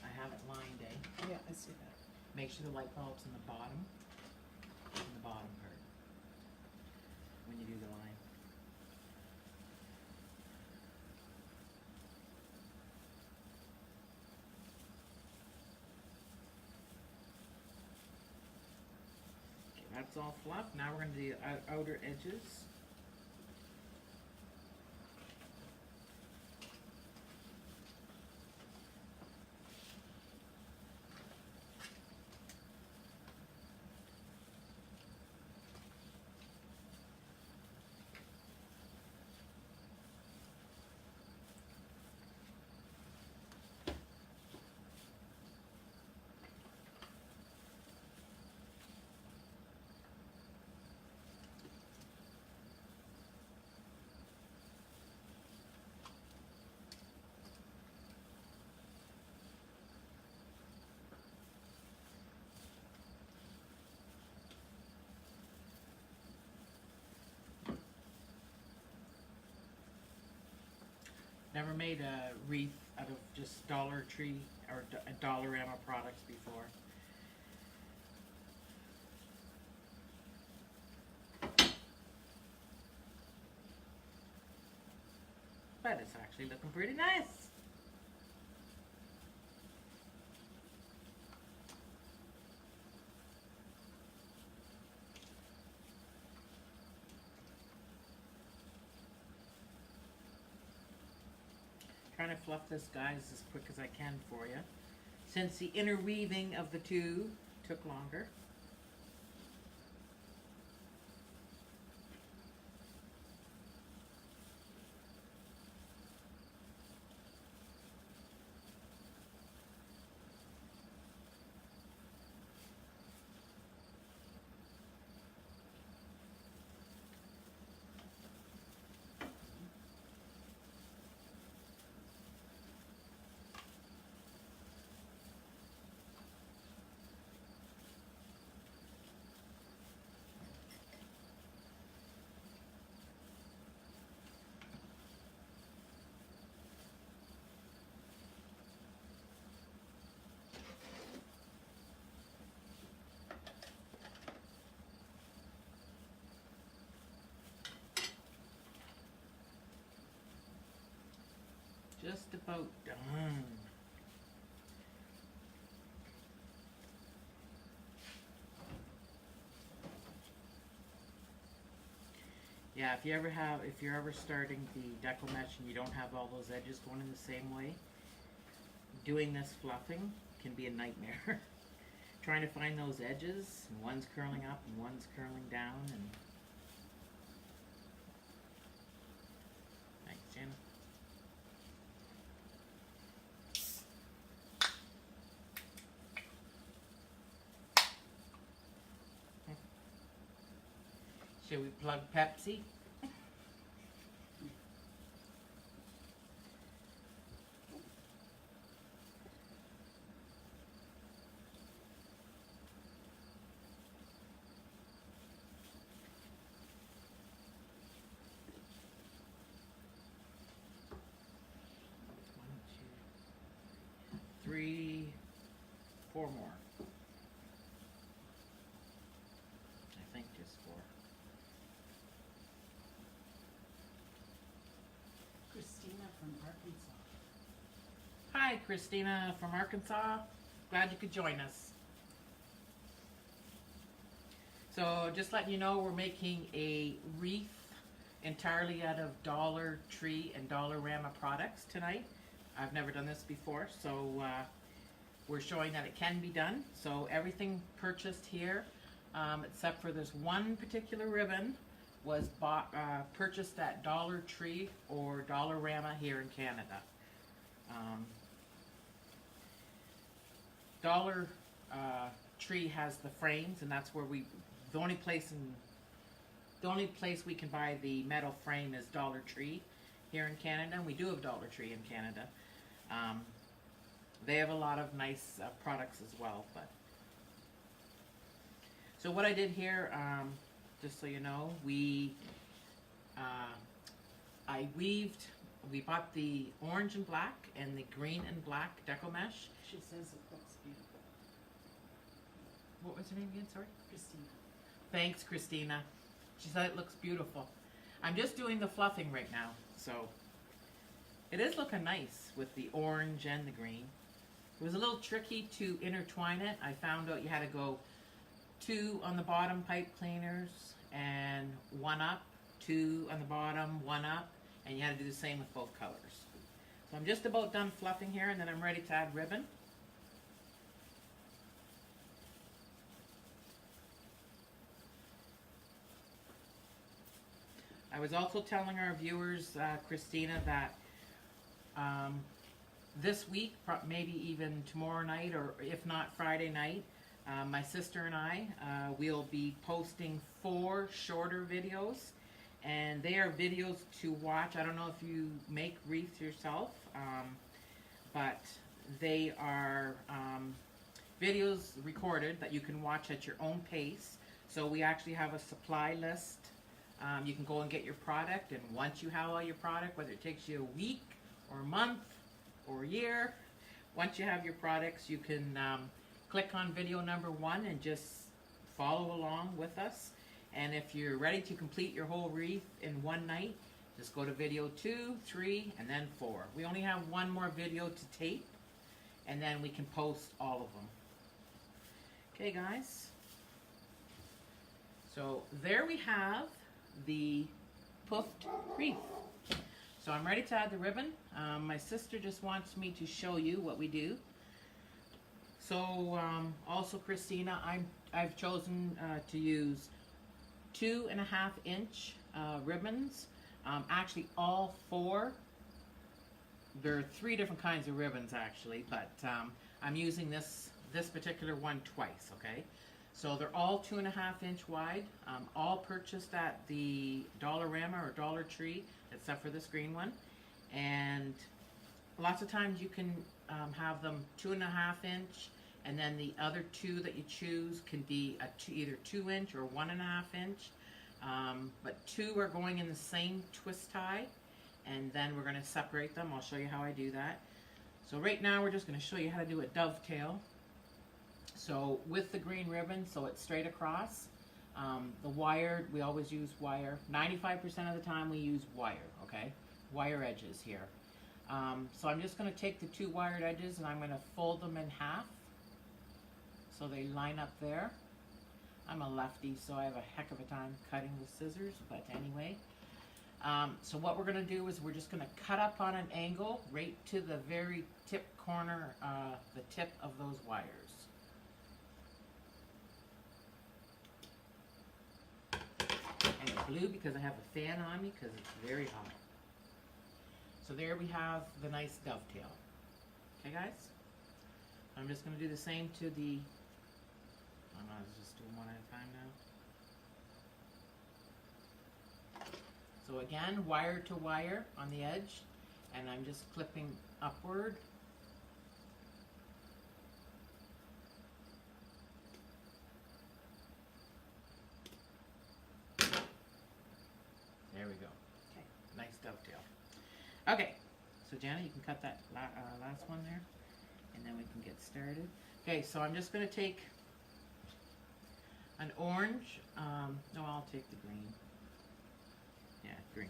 I have it lined, eh? Yeah, I see that. Make sure the light bulb's in the bottom part when you do the line. Okay, that's all fluff. Now we're going to do the outer edges. Never made a wreath out of just Dollar Tree or Dollarama products before. But it's actually looking pretty nice. Trying to fluff this, guys, as quick as I can for you, since the interweaving of the two took longer. Just about done. Yeah, if you're ever starting the deco mesh and you don't have all those edges going in the same way, doing this fluffing can be a nightmare. Trying to find those edges, and one's curling up and one's curling down, and thanks, Jen. Should we plug Pepsi? Three, four more. I think just four. Christina from Arkansas. Hi, Christina from Arkansas. Glad you could join us. So just letting you know, we're making a wreath entirely out of Dollar Tree and Dollarama products tonight. I've never done this before, so we're showing that it can be done. So everything purchased here, except for this one particular ribbon, was purchased at Dollar Tree or Dollarama here in Canada. Dollar Tree has the frames, and that's where the only place we can buy the metal frame is Dollar Tree here in Canada, and we do have Dollar Tree in Canada. They have a lot of nice products as well. But so what I did here, just so you know, we bought the orange and black and the green and black deco mesh. She says it looks beautiful. what was her name again? Sorry. Christina. Thanks, Christina. She said it looks beautiful. I'm just doing the fluffing right now, so it is looking nice with the orange and the green. It was a little tricky to intertwine it. I found out you had to go 2 on the bottom pipe cleaners and 1 up, 2 on the bottom, 1 up, and you had to do the same with both colors. So I'm just about done fluffing here, and then I'm ready to add ribbon. I was also telling our viewers, Christina, that this week, maybe even tomorrow night, or if not Friday night, my sister and I will be posting 4 shorter videos, and they are videos to watch. I don't know if you make wreaths yourself, but they are videos recorded that you can watch at your own pace. So we actually have a supply list. You can go and get your product, and once you have all your product, whether it takes you a week or a month or a year, once you have your products, you can click on video number 1 and just follow along with us. And if you're ready to complete your whole wreath in one night, just go to video 2, 3, and then 4. We only have 1 more video to tape, and then we can post all of them. Okay, guys. So there we have the puffed wreath. So I'm ready to add the ribbon. My sister just wants me to show you what we do. So also, Christina, I've chosen to use 2.5-inch ribbons. Actually, all 4. There are 3 different kinds of ribbons actually, but I'm using this particular one twice. Okay. So they're all 2.5-inch wide, all purchased at the Dollarama or Dollar Tree, except for this green one. And lots of times you can have them 2.5-inch, and then the other 2 that you choose can be either 2-inch or 1.5-inch. But 2 are going in the same twist tie, and then we're going to separate them. I'll show you how I do that. So right now we're just going to show you how to do a dovetail. So with the green ribbon, so it's straight across. The wire, we always use wire. 95% of the time we use wire, okay? Wire edges here. So I'm just going to take the 2 wired edges and I'm going to fold them in half so they line up there. I'm a lefty, so I have a heck of a time cutting with scissors, but anyway. So what we're going to do is we're just going to cut up on an angle right to the very tip corner, the tip of those wires. And it's blue because I have a fan on me because it's very hot. So there we have the nice dovetail. Okay, guys? I'm just going to do the same to the... I'm going to just do them one at a time now. So again, wire to wire on the edge, and I'm just clipping upward. There we go. Okay. Nice dovetail. Okay, so Janet, you can cut that last one there, and then we can get started. Okay, so I'm just going to take an orange. No, I'll take the green. Yeah, green.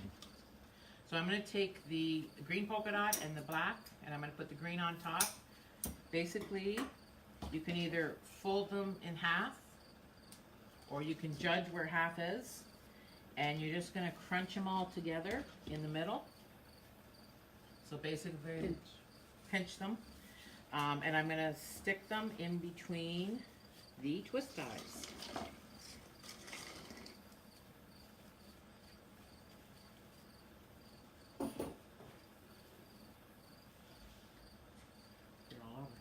So I'm going to take the green polka dot and the black, and I'm going to put the green on top. Basically, you can either fold them in half, or you can judge where half is, and you're just going to crunch them all together in the middle. So basically, pinch them, and I'm going to stick them in between the twist ties. They're all over.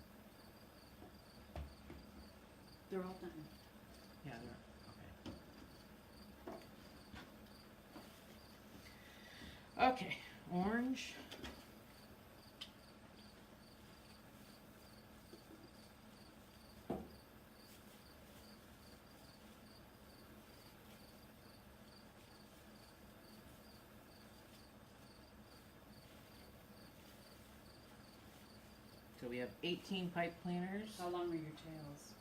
They're all done. Yeah, they're okay. Okay, orange. So we have 18 pipe cleaners. How long are your tails?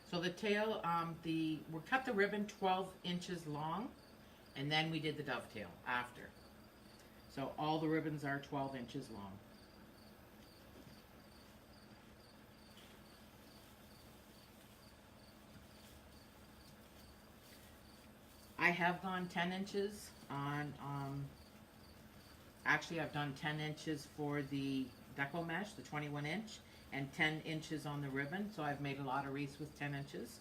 So the tail, we cut the ribbon 12 inches long, and then we did the dovetail after. So all the ribbons are 12 inches long. I have gone 10 inches on, actually I've done 10 inches for the deco mesh, the 21 inch, and 10 inches on the ribbon, so I've made a lot of wreaths with 10 inches.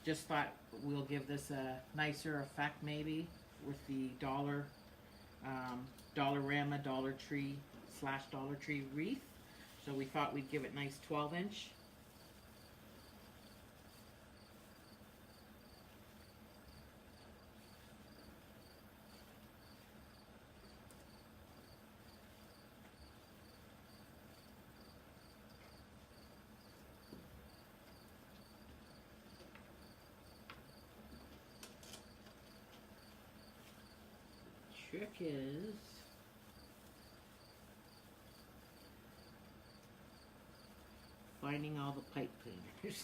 Just thought we'll give this a nicer effect maybe with the Dollarama Dollar Tree / Dollar Tree wreath. So we thought we'd give it nice 12 inch. Trick is finding all the pipe cleaners.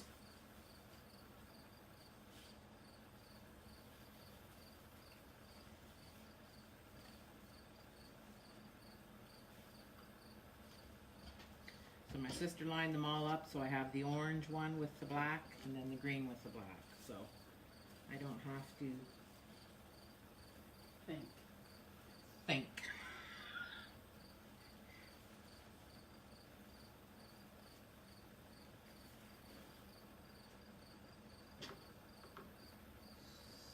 So my sister lined them all up, so I have the orange one with the black and then the green with the black, so I don't have to Think. think.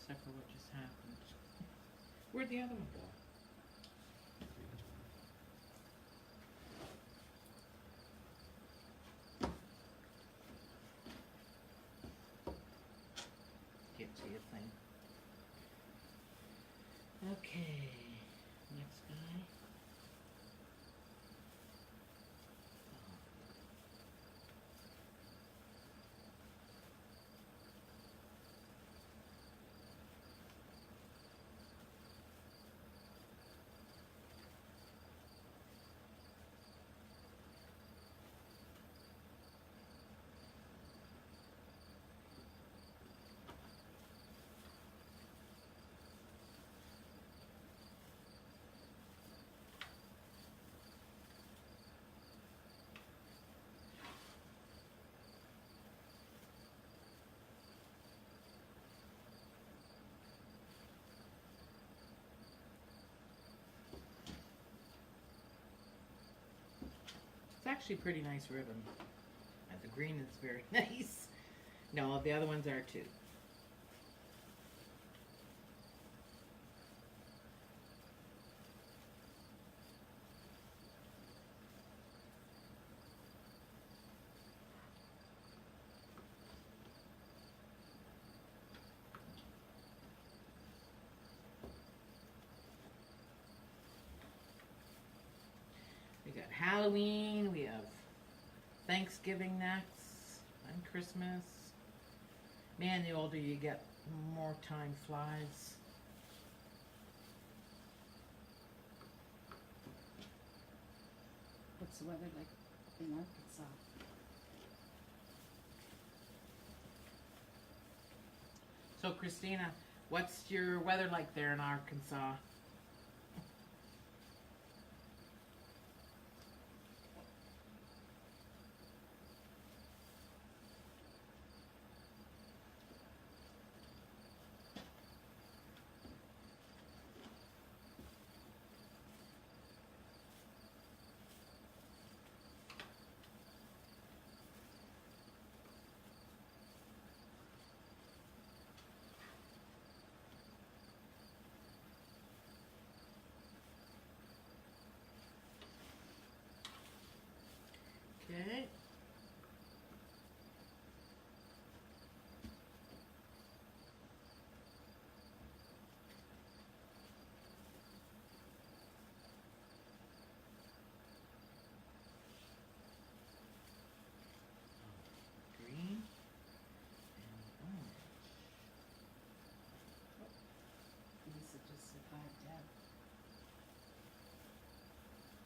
Except for what just happened. Where'd the other one go? Can't see a thing. Okay, next guy. It's actually pretty nice ribbon. And the green is very nice. No, the other ones are too. We got Halloween, we have Thanksgiving next, and Christmas. Man, the older you get, the more time flies. What's the weather like in Arkansas? So Christina, what's your weather like there in Arkansas? Okay. Green and orange. Lisa just said hi, Deb.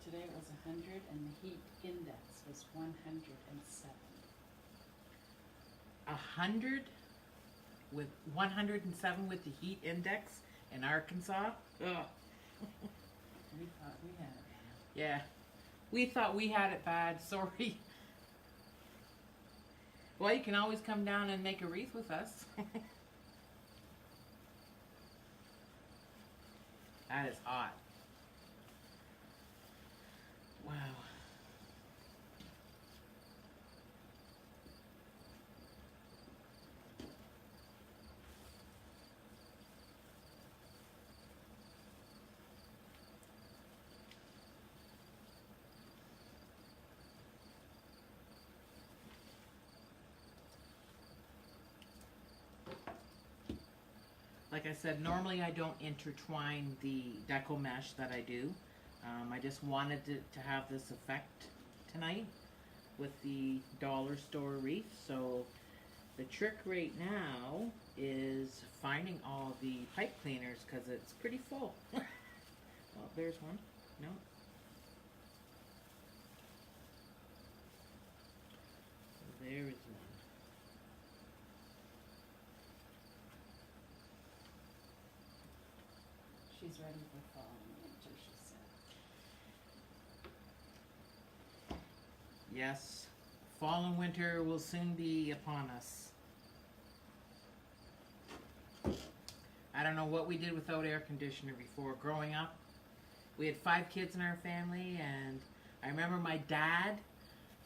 Today it was 100 and the heat index was 107. 100 with 107 with the heat index in Arkansas. Ugh. We thought we had it bad. Yeah, we thought we had it bad. Sorry. Well, you can always come down and make a wreath with us. That is hot. Wow. Like I said, normally I don't intertwine the deco mesh that I do. I just wanted to have this effect tonight with the dollar store wreath. So the trick right now is finding all the pipe cleaners because it's pretty full. Well, there's one. No. There is one. She's ready for fall and winter, she said. Yes, fall and winter will soon be upon us. I don't know what we did without air conditioner before. Growing up, we had 5 kids in our family, and I remember my dad,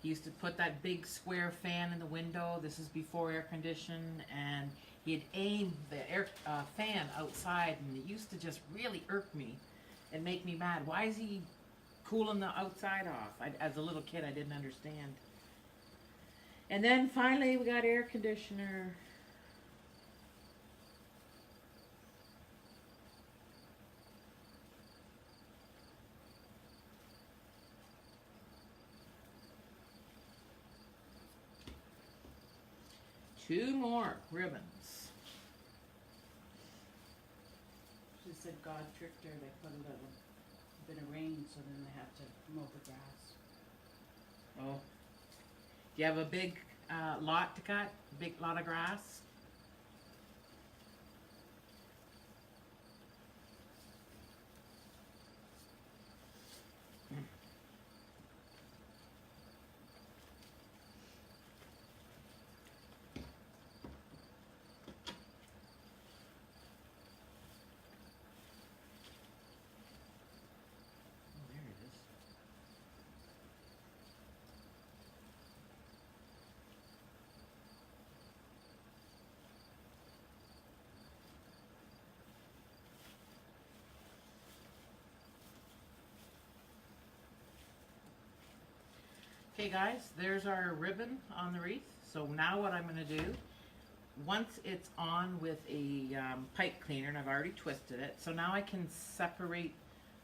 he used to put that big square fan in the window. This is before air condition, and he'd aim the air fan outside, and it used to just really irk me and make me mad. Why is he cooling the outside off? As a little kid, I didn't understand. And then finally, we got air conditioner. Two more ribbons. She said God tricked her. They put a little bit of rain, so then they have to mow the grass. Oh. Do you have a big lot to cut? Big lot of grass? Okay guys, there's our ribbon on the wreath. So now what I'm going to do, once it's on with a pipe cleaner, and I've already twisted it, so now I can separate,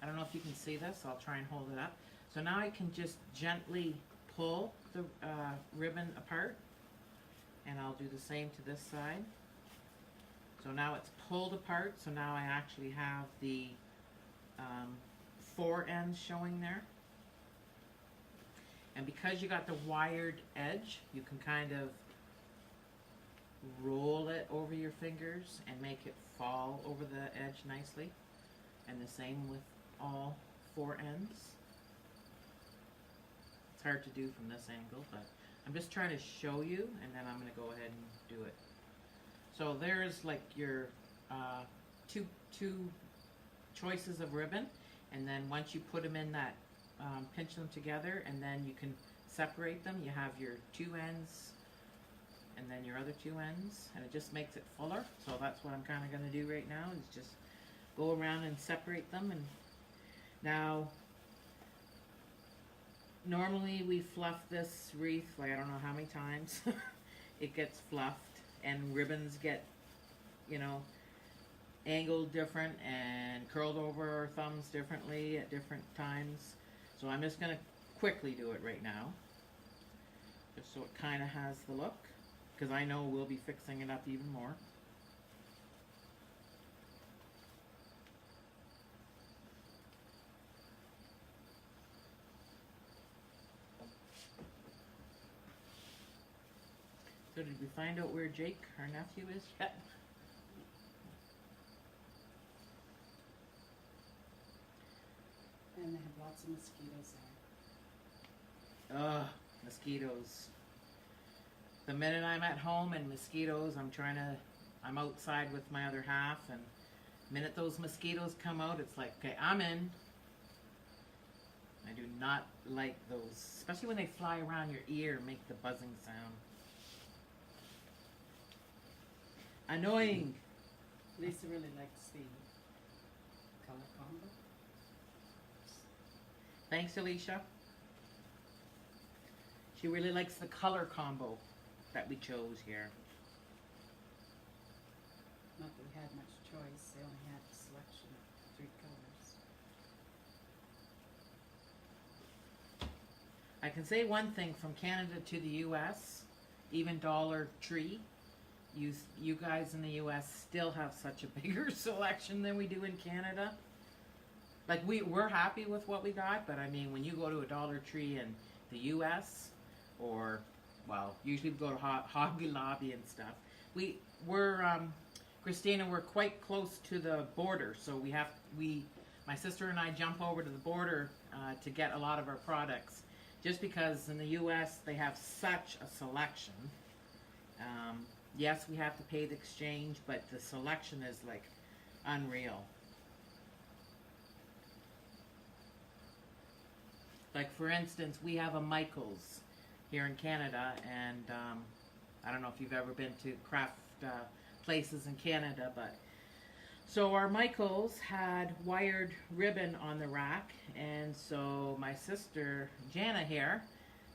I don't know if you can see this, I'll try and hold it up. So now I can just gently pull the ribbon apart, and I'll do the same to this side. So now it's pulled apart, so now I actually have the 4 ends showing there. And because you got the wired edge, you can kind of roll it over your fingers and make it fall over the edge nicely. And the same with all 4 ends. It's hard to do from this angle, but I'm just trying to show you, and then I'm going to go ahead and do it. So there's like your two choices of ribbon, and then once you put them in that, pinch them together, and then you can separate them. You have your 2 ends and then your other 2 ends, and it just makes it fuller. So that's what I'm kind of going to do right now, is just go around and separate them. And now normally we fluff this wreath like I don't know how many times. It gets fluffed, and ribbons get, you know, angled different and curled over our thumbs differently at different times. So I'm just going to quickly do it right now, just so it kind of has the look, because I know we'll be fixing it up even more. So did we find out where Jake, our nephew, is yet? And they have lots of mosquitoes there. Ugh, mosquitoes. The minute I'm at home and mosquitoes, I'm outside with my other half, and the minute those mosquitoes come out, it's like, okay, I'm in. I do not like those, especially when they fly around your ear and make the buzzing sound. Annoying. Lisa really likes the color combo. Thanks, Alicia. She really likes the color combo that we chose here. Not that we had much choice. They only had a selection of 3 colors. I can say one thing, from Canada to the U.S., even Dollar Tree, you guys in the U.S. still have such a bigger selection than we do in Canada. Like, we're happy with what we got, but I mean, when you go to a Dollar Tree in the U.S., or, well, usually we go to Hobby Lobby and stuff, Christina, we're quite close to the border, so my sister and I jump over to the border to get a lot of our products, just because in the U.S. they have such a selection. Yes, we have to pay the exchange, but the selection is like unreal. Like, for instance, we have a Michael's here in Canada, and I don't know if you've ever been to craft places in Canada, but so our Michael's had wired ribbon on the rack, and so my sister Jana here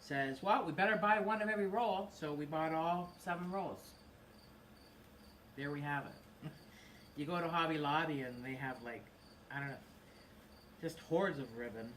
says, well, we better buy one of every roll, so we bought all 7 rolls. There we have it. You go to Hobby Lobby and they have, like, I don't know, just hordes of ribbon.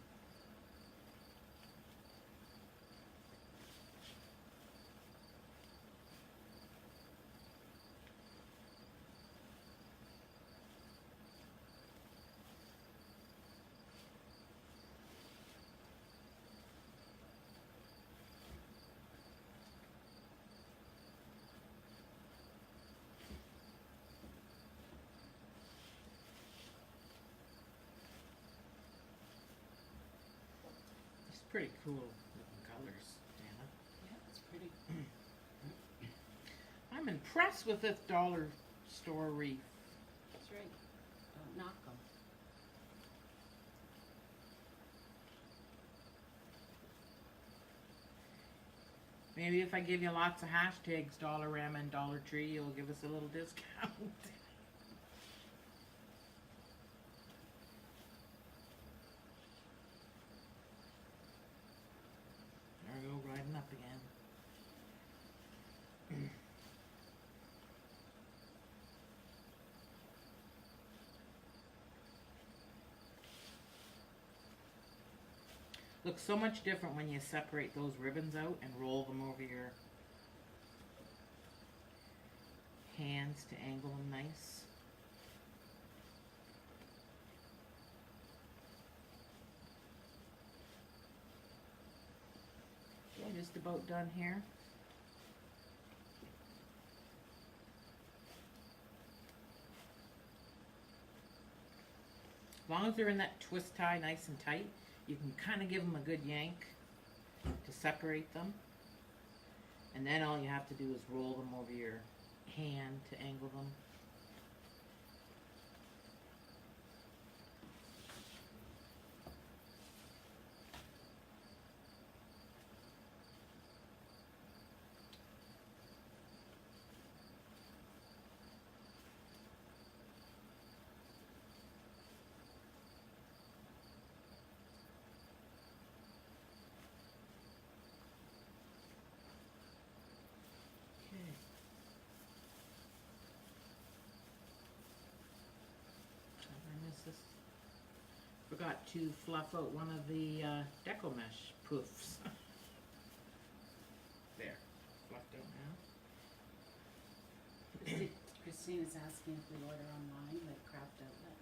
Pretty cool looking colors, Dana. Yeah, it's pretty. I'm impressed with this dollar store wreath. That's right. Don't knock them. Maybe if I give you lots of hashtags, Dollarama and Dollar Tree, you'll give us a little discount. There we go, riding up again. Looks so much different when you separate those ribbons out and roll them over your hands to angle them nice. Okay, just about done here. As long as they're in that twist tie nice and tight, you can kind of give them a good yank to separate them. And then all you have to do is roll them over your hand to angle them. Forgot to fluff out one of the deco mesh poofs. There, fluffed out now. Christina's asking if we order online, like Craft Outlet.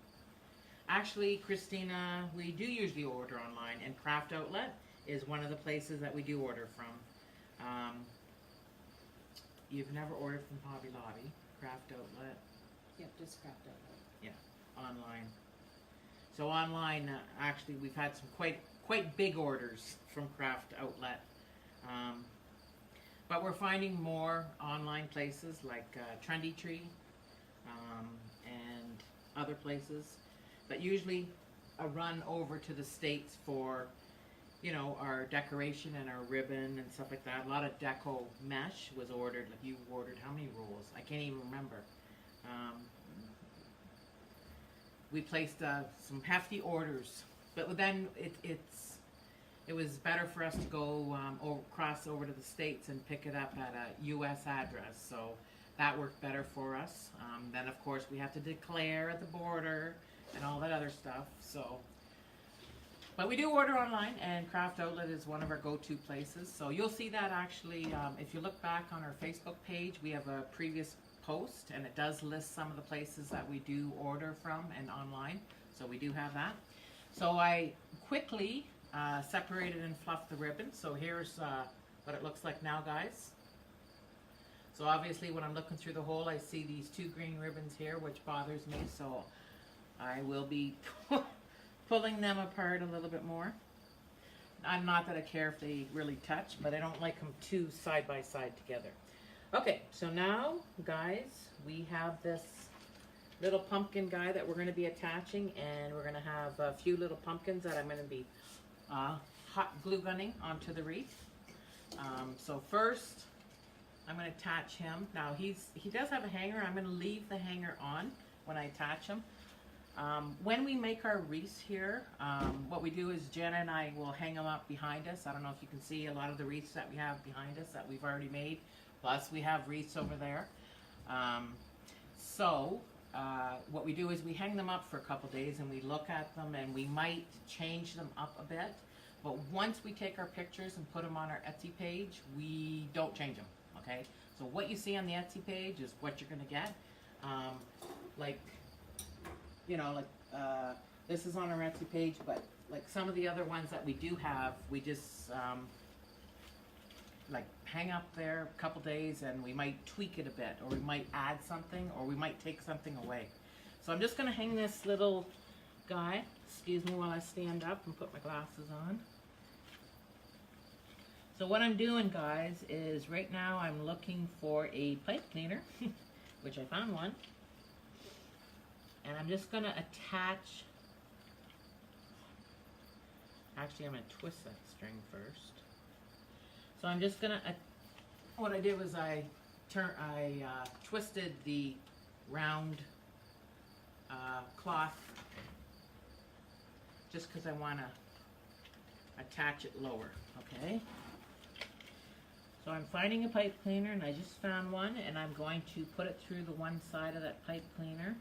Actually, Christina, we do usually order online, and Craft Outlet is one of the places that we do order from. you've never ordered from Hobby Lobby, Craft Outlet, Yep, just scrapped out. online. So online, actually, we've had some quite big orders from Craft Outlet. But we're finding more online places like Trendy Tree and other places. But usually a run over to the States for, you know, our decoration and our ribbon and stuff like that. A lot of deco mesh was ordered. Like, you ordered how many rolls? I can't even remember. We placed some hefty orders, but then it was better for us to go cross over to the States and pick it up at a U.S. address, so that worked better for us. Then of course we have to declare at the border and all that other stuff. So, but we do order online, and Craft Outlet is one of our go-to places. So you'll see that actually, if you look back on our Facebook page, we have a previous post, and it does list some of the places that we do order from and online. So we do have that. So I quickly separated and fluffed the ribbon. So here's what it looks like now, guys. So obviously when I'm looking through the hole, I see these 2 green ribbons here, which bothers me. So I will be pulling them apart a little bit more. I'm not that I care if they really touch, but I don't like them too side by side together. Okay, so now, guys, we have this little pumpkin guy that we're going to be attaching, and we're going to have a few little pumpkins that I'm going to be hot glue gunning onto the wreath. So first, I'm going to attach him. Now, he does have a hanger. I'm going to leave the hanger on when I attach him. When we make our wreaths here, what we do is Jenna and I will hang them up behind us. I don't know if you can see a lot of the wreaths that we have behind us that we've already made. Plus, we have wreaths over there. What we do is we hang them up for a couple days, and we look at them, and we might change them up a bit. But once we take our pictures and put them on our Etsy page, we don't change them, okay? So what you see on the Etsy page is what you're going to get. This is on our Etsy page, but like some of the other ones that we do have, we just hang up there a couple days, and we might tweak it a bit, or we might add something, or we might take something away. So I'm just going to hang this little guy, excuse me while I stand up and put my glasses on. So what I'm doing, guys, is right now I'm looking for a pipe cleaner, which I found one, and I'm just going to attach, actually I'm going to twist that string first. So I'm just gonna, what I did was I twisted the round cloth just because I want to attach it lower, okay? So I'm finding a pipe cleaner, and I just found one, and I'm going to put it through the one side of that pipe cleaner.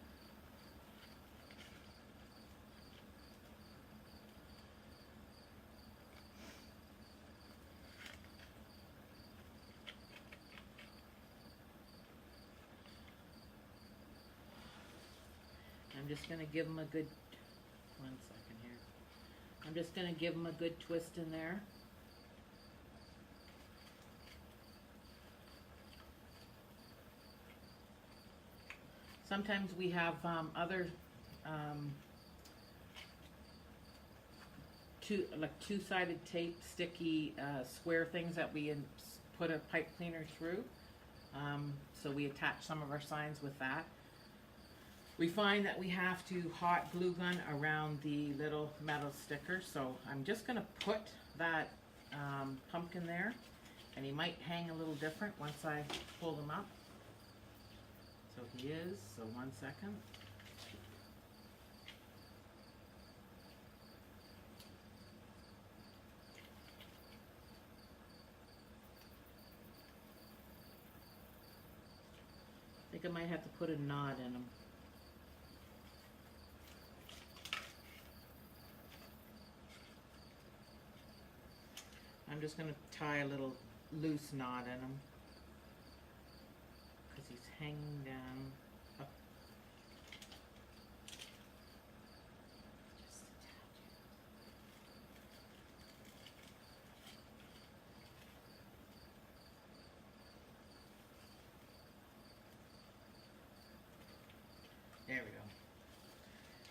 I'm just going to give them a good, one second here. I'm just going to give them a good twist in there. Sometimes we have other two-sided tape, sticky square things that we put a pipe cleaner through. So we attach some of our signs with that. We find that we have to hot glue gun around the little metal sticker, so I'm just going to put that pumpkin there, and he might hang a little different once I pull them up. So he is, so 1 second. I think I might have to put a knot in him. I'm just going to tie a little loose knot in him because he's hanging down. Oh.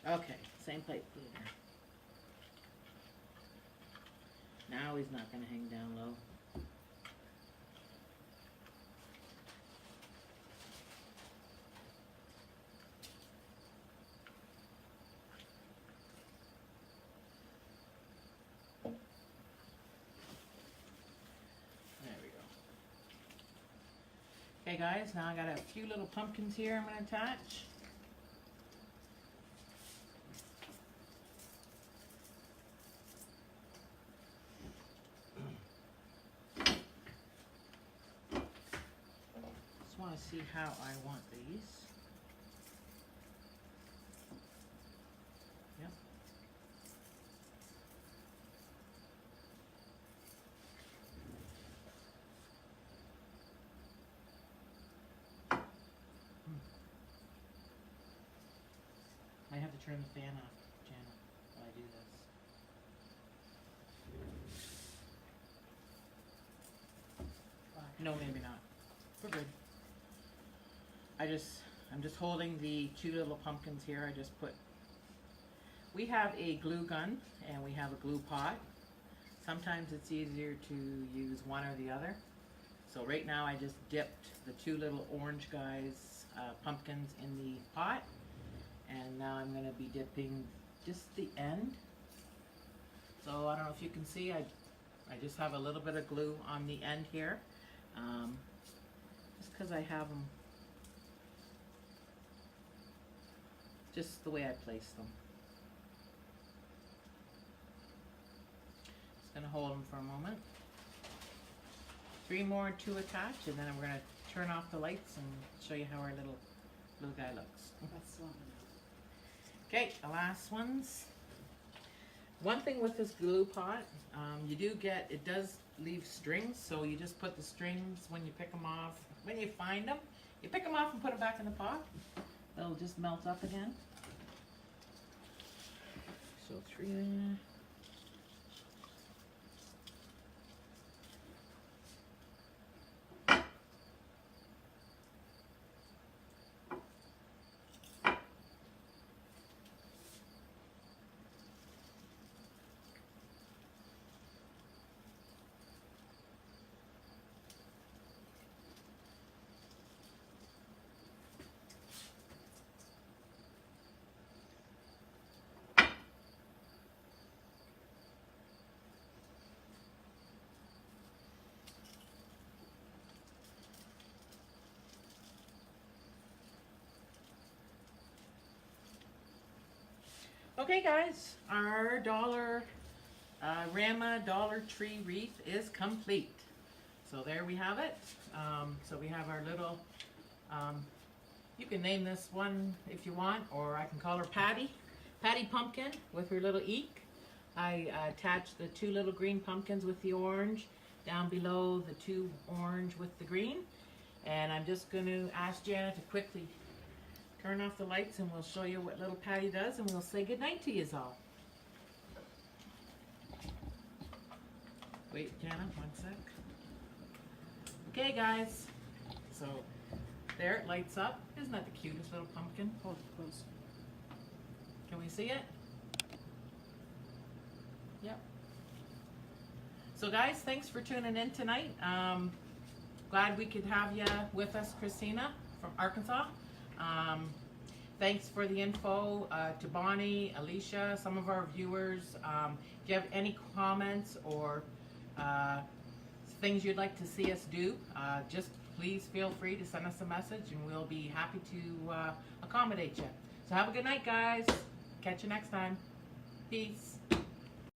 Okay, same plate cleaner. Now he's not gonna hang down low. There we go. Okay guys, now I got a few little pumpkins here I'm gonna attach. Just want to see how I want these. Yep. I have to turn the fan off, Janet, while I do this. No, maybe not. We're good. I'm just holding the two little pumpkins here. I just put, we have a glue gun and we have a glue pot. Sometimes it's easier to use one or the other. So right now I just dipped the two little orange guys, pumpkins in the pot. And now I'm going to be dipping just the end. So I don't know if you can see, I just have a little bit of glue on the end here. Just because I have them just the way I place them. Just going to hold them for a moment. 3 more to attach, and then we're going to turn off the lights and show you how our little blue guy looks. That's long enough. Okay, the last ones. One thing with this glue pot, you do get, it does leave strings, so you just put the strings when you pick them off. When you find them, you pick them off and put them back in the pot. They'll just melt up again. So 3 there. Okay guys, our Dollarama Dollar Tree wreath is complete. So there we have it. So we have our little, you can name this one if you want, or I can call her Patty. Patty Pumpkin with her little eek. I attached the 2 little green pumpkins with the orange, down below the 2 orange with the green. And I'm just going to ask Janet to quickly turn off the lights and we'll show you what little Patty does and we'll say goodnight to you all. Wait, Jana, 1 sec. Okay guys, so there it lights up. Isn't that the cutest little pumpkin? Hold it close. Can we see it? Yep. So guys, thanks for tuning in tonight. Glad we could have you with us, Christina from Arkansas. Thanks for the info to Bonnie, Alicia, some of our viewers. If you have any comments or things you'd like to see us do, just please feel free to send us a message and we'll be happy to accommodate you. So have a good night, guys. Catch you next time. Peace.